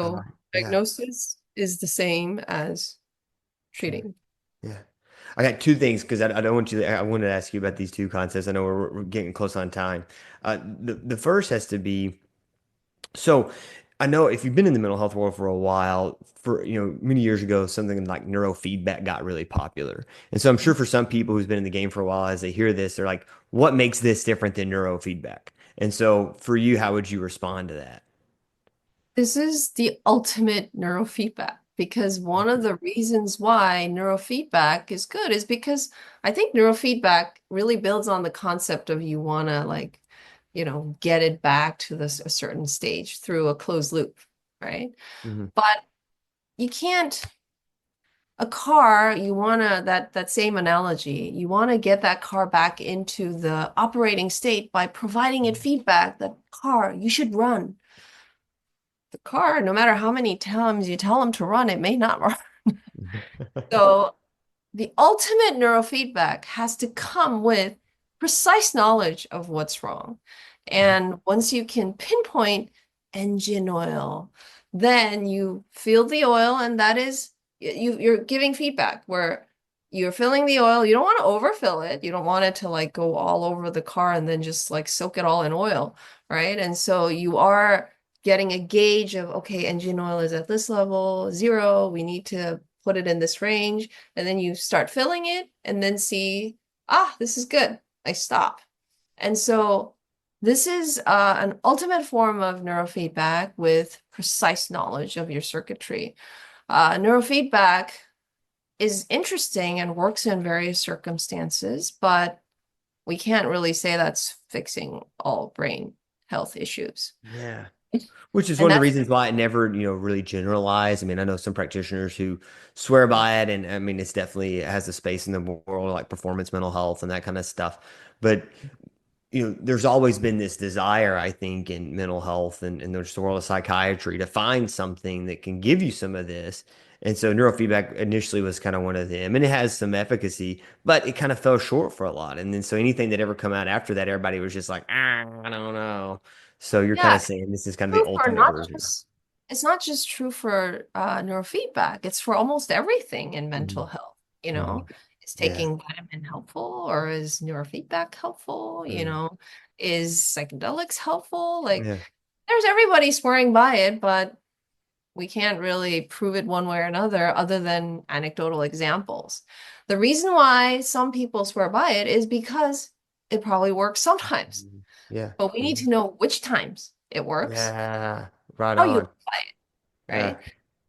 I So like, yeah. diagnosis is the same as Okay. treating. Yeah. I got two things because I don't want you I wanted to ask you about these two concepts. I know we're getting close on time. The first has to be so I know if you've been in the mental health world for a while, for many years ago, something like neurofeedback got really popular. And so I'm sure for some people who's been in the game for a while, as they hear this, they're like, what makes this different than neurofeedback? And so for you, how would you respond to that? This is the ultimate neurofeedback because one of the reasons why neurofeedback is good is because I think neurofeedback really builds on the concept of you want to like, get it back to this a certain stage through a closed loop, right? Hmm. But you can't a car, you want to that same analogy, you want to get that car back into the operating state by providing it feedback that car, you should run. The car, no matter how many times you tell them to run, it may not run. So the ultimate neurofeedback has to come with precise knowledge of what's wrong. And once you can pinpoint engine oil, then you feel the oil, and that is you're giving feedback where you're filling the oil. You don't want to overfill it. You don't want it to like go all over the car and then just like soak it all in oil, right? And so you are getting a gauge of, okay, engine oil is at this level, 0. We need to put it in this range. And then you start filling it and then see, this is good. I stop. And so this is an ultimate form of neurofeedback with precise knowledge of your circuitry. Neurofeedback is interesting and works in various circumstances, but we can't really say that's fixing all brain health issues. Yeah. Which is And one of the that's reasons why it never, really generalized. I mean, I know some practitioners who swear by it, and I mean, it's definitely it has a space in the world like performance mental health and that kind of stuff. But there's always been this desire, I think, in mental health and there's the world of psychiatry to find something that can give you some of this. And so neurofeedback initially was kind of one of them, and it has some efficacy, but it kind of fell short for a lot. And then so anything that ever come out after that, everybody was just like, I don't know. So you're kind yeah, of saying this is kind of the true for ultimate not version. just it's not just true for neurofeedback, it's for almost everything in mental Mhm. health, Mhm. is Yeah. taking vitamin helpful or is neurofeedback helpful, Mm. is psychedelics helpful? Like Yeah. there's everybody swearing by it, but we can't really prove it one way or another other than anecdotal examples. The reason why some people swear by it is because it probably works sometimes, Mhm. Yeah. but we need Mhm. to know which times it works, Yeah. Right how you on. apply it, Yeah. right?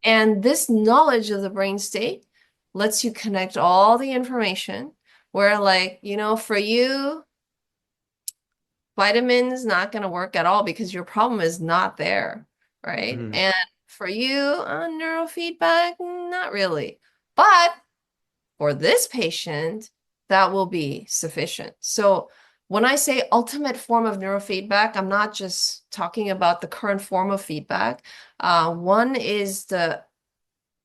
And this knowledge of the brain state lets you connect all the information where, like, for you, vitamins not going to work at all because your problem is not there, right? Mm. And for you, neurofeedback, not really. But for this patient, that will be sufficient. So when I say ultimate form of neurofeedback, I'm not just talking about the current form of feedback. One is the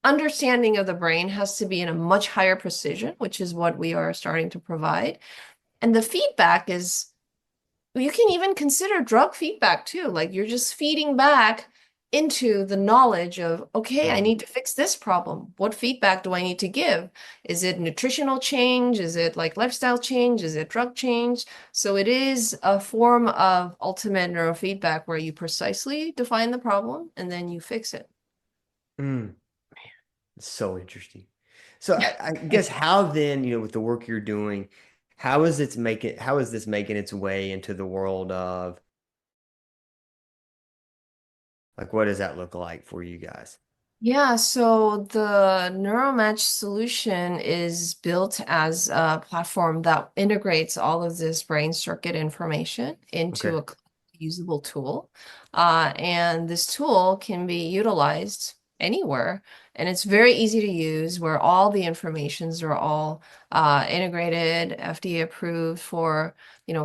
understanding of the brain has to be in a much higher precision, which is what we are starting to provide. And the feedback is, you can even consider drug feedback too. Like you're just feeding back into the knowledge of, okay, I Mm. need to fix this problem. What feedback do I need to give? Is it nutritional change? Is it like lifestyle change? Is it drug change? So it is a form of ultimate neurofeedback where you precisely define the problem and then you fix it. Mm. It's so interesting. So I guess how then, with the work you're doing, how is this making its way into the world of like what does that look like for you guys? Yeah, so the NeuroMatch solution is built as a platform that integrates all of this brain circuit information Okay. into a usable tool. And this tool can be utilized anywhere. And it's very easy to use where all the informations are all integrated, FDA approved for,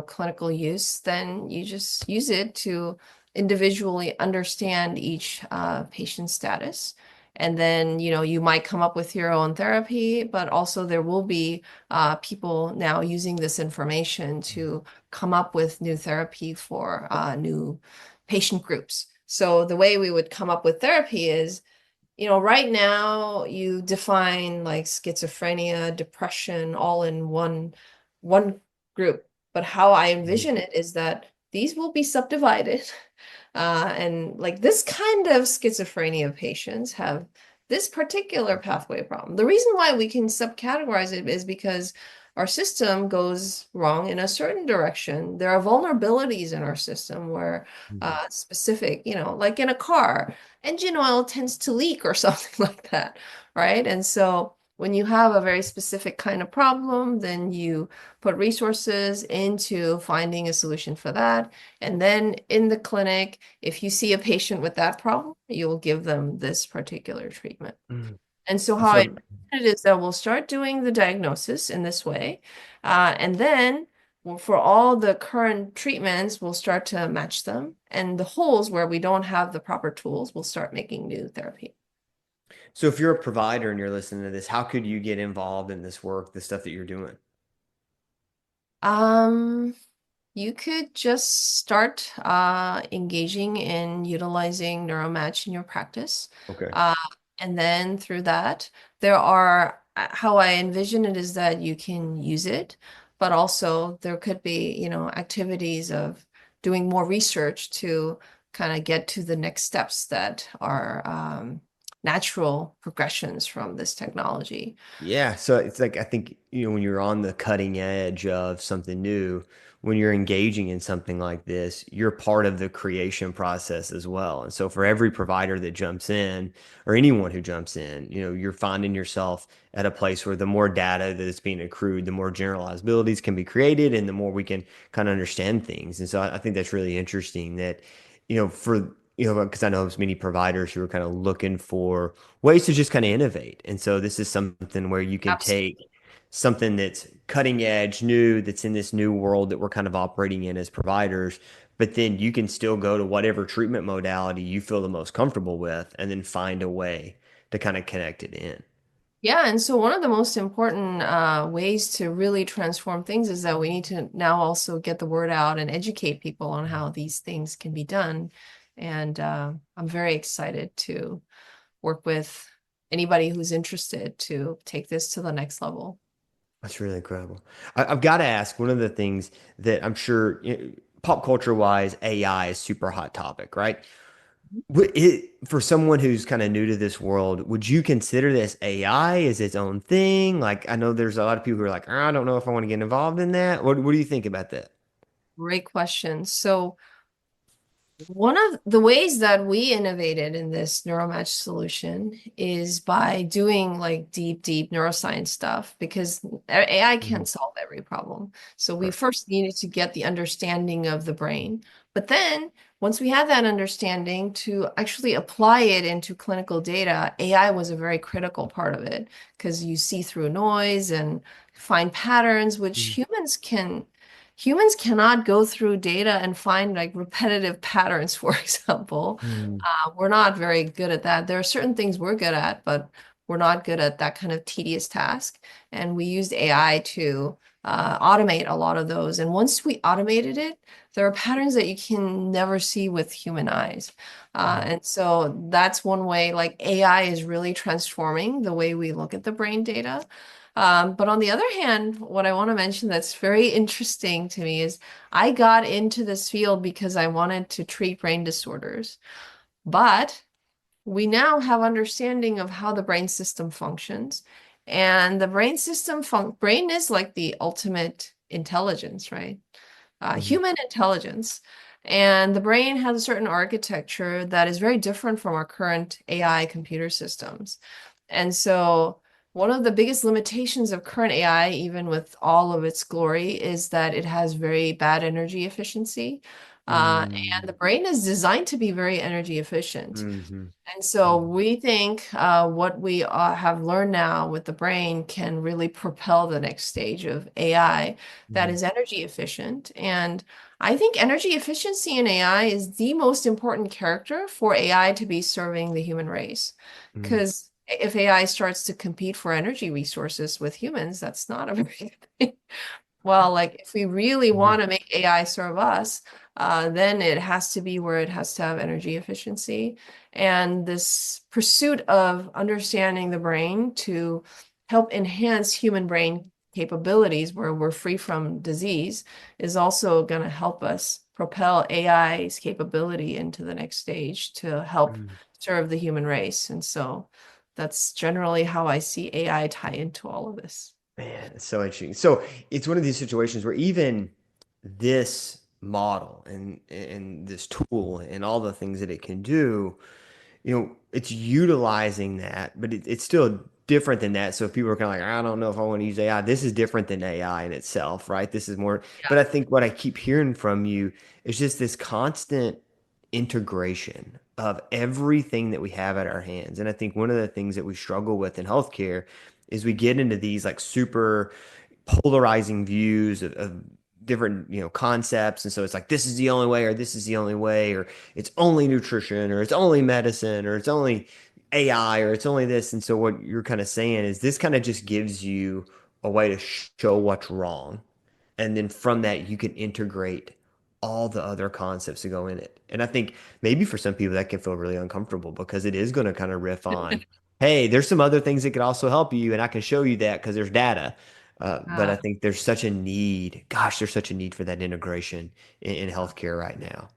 clinical use. Then you just use it to individually understand each patient status. And then, you might come up with your own therapy, but also there will be people now using this information to come up with new therapy for new patient groups. So the way we would come up with therapy is, right now you define like schizophrenia, depression, all in one group. But how I Mhm. envision it is that these will be subdivided. And like this kind of schizophrenia patients have this particular pathway problem. The reason why we can subcategorize it is because our system goes wrong in a certain direction. There are vulnerabilities in our system where Mhm. specific, like in a car, engine oil tends to leak or something like that, right? And so when you have a very specific kind of problem, then you put resources into finding a solution for that. And then in the clinic, if you see a patient with that problem, you will give them this particular treatment. Mhm. And so how I So imagine it is that we'll start doing the diagnosis in this way. And then for all the current treatments, we'll start to match them. And the holes where we don't have the proper tools, we'll start making new therapy. So if you're a provider and you're listening to this, how could you get involved in this work, the stuff that you're doing? Um, You could just start engaging in utilizing NeuroMatch in your practice. Okay. Uh, and then through that, there are, how I envision it is that you can use it, but also there could be, activities of doing more research to kind of get to the next steps that are natural progressions from this technology. Yeah, so it's like I think when you're on the cutting edge of something new, when you're engaging in something like this, you're part of the creation process as well. And so for every provider that jumps in or anyone who jumps in, you're finding yourself at a place where the more data that is being accrued, the more generalizabilities can be created and the more we can kind of understand things. And so I think that's really interesting that, for because I know there's many providers who are kind of looking for ways to just kind of innovate. And so this is something where you can Absolutely. take something that's cutting edge, new, that's in this new world that we're kind of operating in as providers, but then you can still go to whatever treatment modality you feel the most comfortable with and then find a way to kind of connect it in. Yeah, and so one of the most important ways to really transform things is that we need to now also get the word out and educate people on how these things can be done. And I'm very excited to work with anybody who's interested to take this to the next level. That's really incredible. I've got to ask one of the things that I'm sure pop culture wise, AI is super hot topic, right? For someone who's kind of new to this world, would you consider this AI as its own thing? Like, I know there's a lot of people who are like, "Oh, I don't know if I want to get involved in that." What do you think about that? Great question. So one of the ways that we innovated in this NeuroMatch solution is by doing like deep neuroscience stuff because AI Mhm. can't solve every problem. So we Right. first needed to get the understanding of the brain. But then once we had that understanding to actually apply it into clinical data, AI was a very critical part of it because you see through noise and find patterns which Mhm. humans cannot go through data and find like repetitive patterns, for example. Mhm. We're not very good at that. There are certain things we're good at, but we're not good at that kind of tedious task. And we used AI to automate a lot of those. And once we automated it, there are patterns that you can never see with human eyes. Mhm. And so that's one way, like AI is really transforming the way we look at the brain data. But on the other hand, what I want to mention that's very interesting to me is I got into this field because I wanted to treat brain disorders. But we now have understanding of how the brain system functions. And the brain is like the ultimate intelligence, right? Mhm. Human intelligence. And the brain has a certain architecture that is very different from our current AI computer systems. And so, one of the biggest limitations of current AI, even with all of its glory, is that it has very bad energy efficiency. And the Mhm. brain is designed to be very energy efficient. Mhm. And so Mhm. we think what we have learned now with the brain can really propel the next stage of AI that Mhm. is energy efficient. And I think energy efficiency in AI is the most important character for AI to be serving the human race. Mhm. Because if AI starts to compete for energy resources with humans, that's not a very good thing. Well, like if we really Mhm. want to make AI serve us, then it has to be where it has to have energy efficiency. And this pursuit of understanding the brain to help enhance human brain capabilities where we're free from disease is also going to help us propel AI's capability into the next stage to help Mm. serve the human race. And so that's generally how I see AI tie into all of this. Man, it's so interesting. So it's one of these situations where even this model and this tool and all the things that it can do, it's utilizing that, but it's still different than that. So if people are kind of like, I don't know if I want to use AI, this is different than AI in itself, right? This is more, but I think what I keep hearing from you is just this constant integration of everything that we have at our hands. And I think one of the things that we struggle with in healthcare is we get into these like super polarizing views of different concepts, and so it's like this is the only way or this is the only way, or it's only nutrition or it's only medicine or it's only AI or it's only this. And so what you're kind of saying is this kind of just gives you a way to show what's wrong, and then from that you can integrate all the other concepts to go in it. And I think maybe for some people that can feel really uncomfortable because it is going to kind of riff on, hey, there's some other things that could also help you, and I can show you that because there's data. But I Uh, think there's such a need. Gosh, there's such a need for that integration in healthcare right now.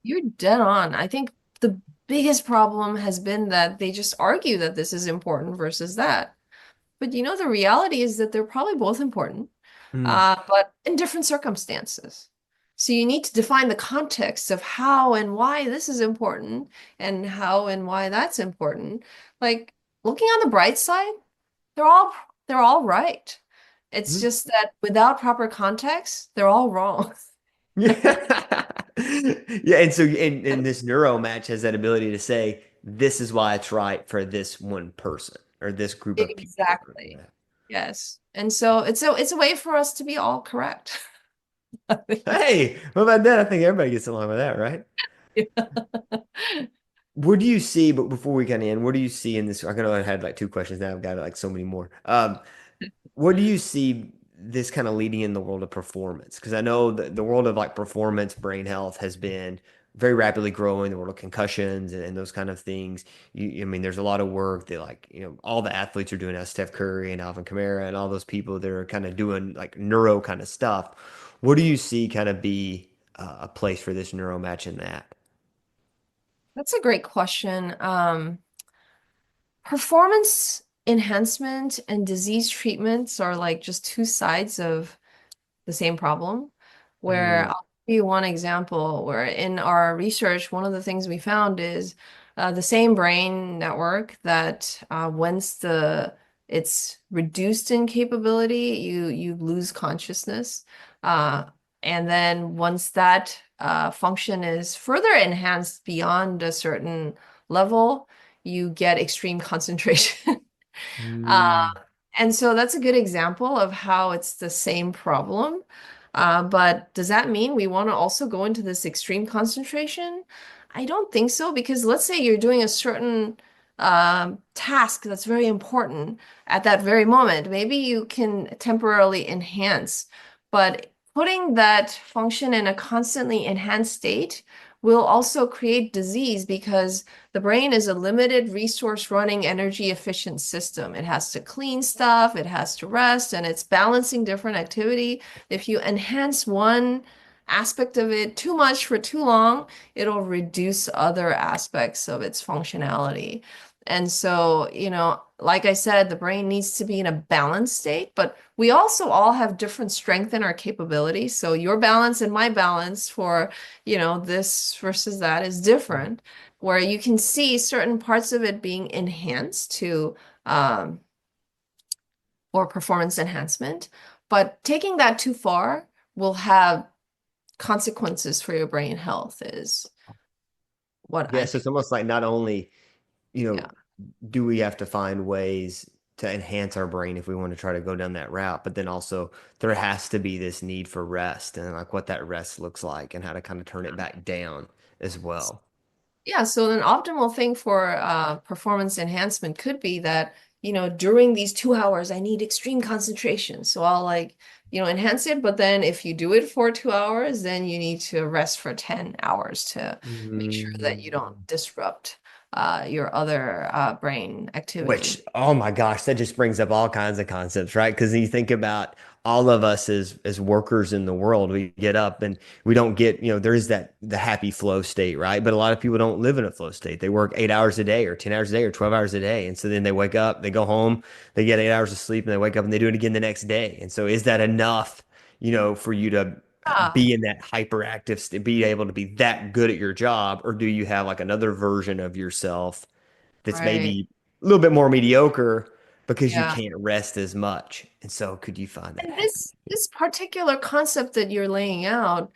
you're dead on. I think the biggest problem has been that they just argue that this is important versus that. But the reality is that they're probably both important, Mm. but in different circumstances. So you need to define the context of how and why this is important and how and why that's important. Like looking on the bright side, they're all they're all right. It's Mhm. just that without proper context, they're all wrong. Yeah. Yeah. And so, and this NeuroMatch has that ability to say, this is why it's right for this one person or this group of people. Exactly. Yes. And so it's a way for us to be all correct. Hey, what about that? I think everybody gets along with that, right? What do you see, but before we kind of end, what do you see in this? I know I had like two questions now. I've got like so many more. What do you see this kind of leading in the world of performance? Because I know the world of like performance, brain health has been very rapidly growing, the world of concussions and those kind of things. I mean, there's a lot of work that like, all the athletes are doing now, Steph Curry and Alvin Kamara and all those people that are kind of doing like neuro kind of stuff. What do you see kind of be a place for this neuro match in that? That's a great question. Performance enhancement and disease treatments are like just two sides of the same problem. Where Mm, I'll give you one example where in our research, one of the things we found is the same brain network that once it's reduced in capability, you lose consciousness. Uh, and then once that function is further enhanced beyond a certain level, you get extreme concentration. Uh, mm. and so that's a good example of how it's the same problem. But does that mean we want to also go into this extreme concentration? I don't think so, because let's say you're doing a certain task that's very important at that very moment. Maybe you can temporarily enhance, but putting that function in a constantly enhanced state will also create disease because the brain is a limited resource running energy efficient system. It has to clean stuff, it has to rest, and it's balancing different activity. If you enhance one aspect of it too much for too long, it'll reduce other aspects of its functionality. And so, like I said, the brain needs to be in a balanced state, but we also all have different strength in our capability. So your balance and my balance for, this versus that is different, where you can see certain parts of it being enhanced to um, or performance enhancement, but taking that too far will have consequences for your brain health is what I Yeah, so think. it's almost like not only, you Yeah. know, do we have to find ways to enhance our brain if we want to try to go down that route, but then also there has to be this need for rest and like what that rest looks like and how to kind of turn it back down as well. Yeah, so an optimal thing for performance enhancement could be that during these 2 hours, I need extreme concentration. So I'll like, enhance it. But then if you do it for 2 hours, then you need to rest for 10 hours to make sure that you don't Mm. disrupt your other brain Which, activity. oh my gosh, that just brings up all kinds of concepts, right? Because you think about all of us as workers in the world, we get up and we don't get, there is that the happy flow state, right? But a lot of people don't live in a flow state. They work 8 hours a day or 10 hours a day or 12 hours a day. And so then they wake up, they go home, they get 8 hours of sleep, and they wake up and they do it again the next day. And so is that enough, for you to Yeah, be in that hyperactive state, be able to be that good at your job? Or do you have like another version of yourself that's right. maybe a little bit more mediocre because you Yeah. can't rest as much? And so could you find that And happy this particular concept that you're laying out,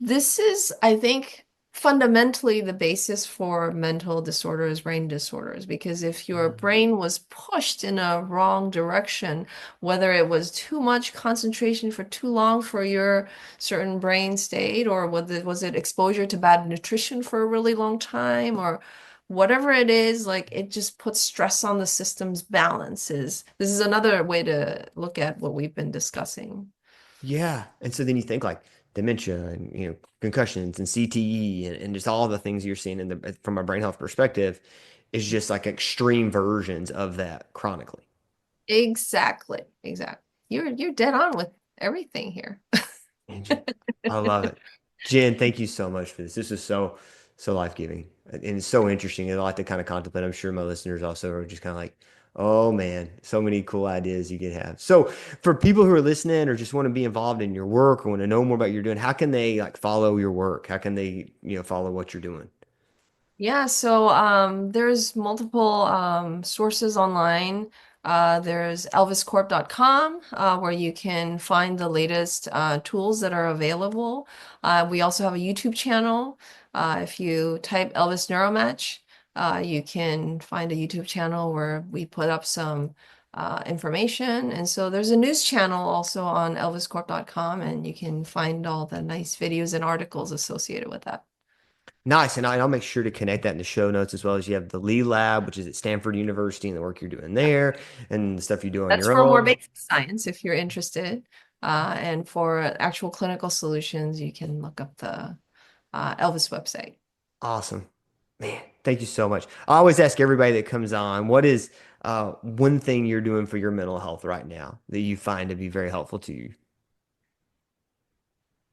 this is, I think, fundamentally the basis for mental disorders, brain disorders, because if your medium? brain was pushed in a wrong direction, whether it was too much concentration for too long for your certain brain state, or was it exposure to bad nutrition for a really long time, or whatever it is, like it just puts stress on the system's balances. This is another way to look at what we've been discussing. Yeah. And so then you think like dementia and concussions and CTE and just all the things you're seeing in the from a brain health perspective is just like extreme versions of that chronically. Exactly. Exactly. You're dead on with everything here. Angie, I love it. Jen, thank you so much for this. This is so life-giving and it's so interesting. And I like to kind of contemplate. I'm sure my listeners also are just kind of like, oh man, so many cool ideas you could have. So for people who are listening or just want to be involved in your work or want to know more about what you're doing, how can they like follow your work? How can they, follow what you're doing? Yeah, so there's multiple sources online. There's elviscorp.com where you can find the latest tools that are available. We also have a YouTube channel. If you type Elvis NeuroMatch, you can find a YouTube channel where we put up some information. And so there's a news channel also on elviscorp.com, and you can find all the nice videos and articles associated with that. Nice. And I'll make sure to connect that in the show notes as well as you have the Lee Lab, which is at Stanford University and the work you're doing there and the stuff you do on That's your for more own. basic science if you're interested. And for actual clinical solutions, you can look up the Elvis website. Awesome. Man, thank you so much. I always ask everybody that comes on, what is one thing you're doing for your mental health right now that you find to be very helpful to you?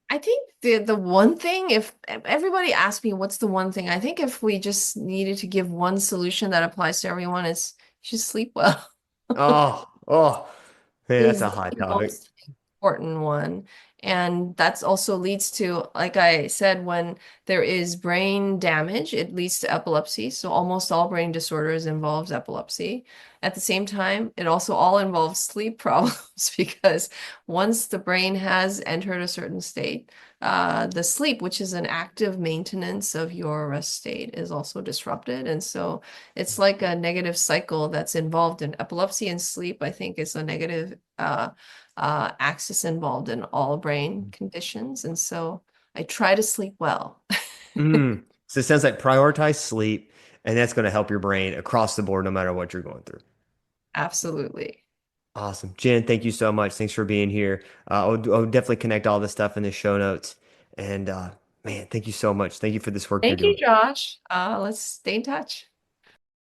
I think the one thing, if everybody asks me what's the one thing, I think if we just needed to give one solution that applies to everyone, it's just sleep well. Oh, man, that's Is a hot the topic. most important one. And that's also leads to, like I said, when there is brain damage, it leads to epilepsy. So almost all brain disorders involves epilepsy. At the same time, it also all involves sleep problems because once the brain has entered a certain state, the sleep, which is an active maintenance of your rest state, is also disrupted. And so it's like a negative cycle that's involved in epilepsy and sleep. I think is a negative axis involved in all brain conditions. And so I try to sleep well. So it sounds like prioritize sleep, and that's going to help your brain across the board, no matter what you're going through. Absolutely. Awesome. Jen, thank you so much. Thanks for being here. I'll definitely connect all this stuff in the show notes. And man, thank you so much. Thank you for this work you're Thank you, doing. Josh. Let's stay in touch.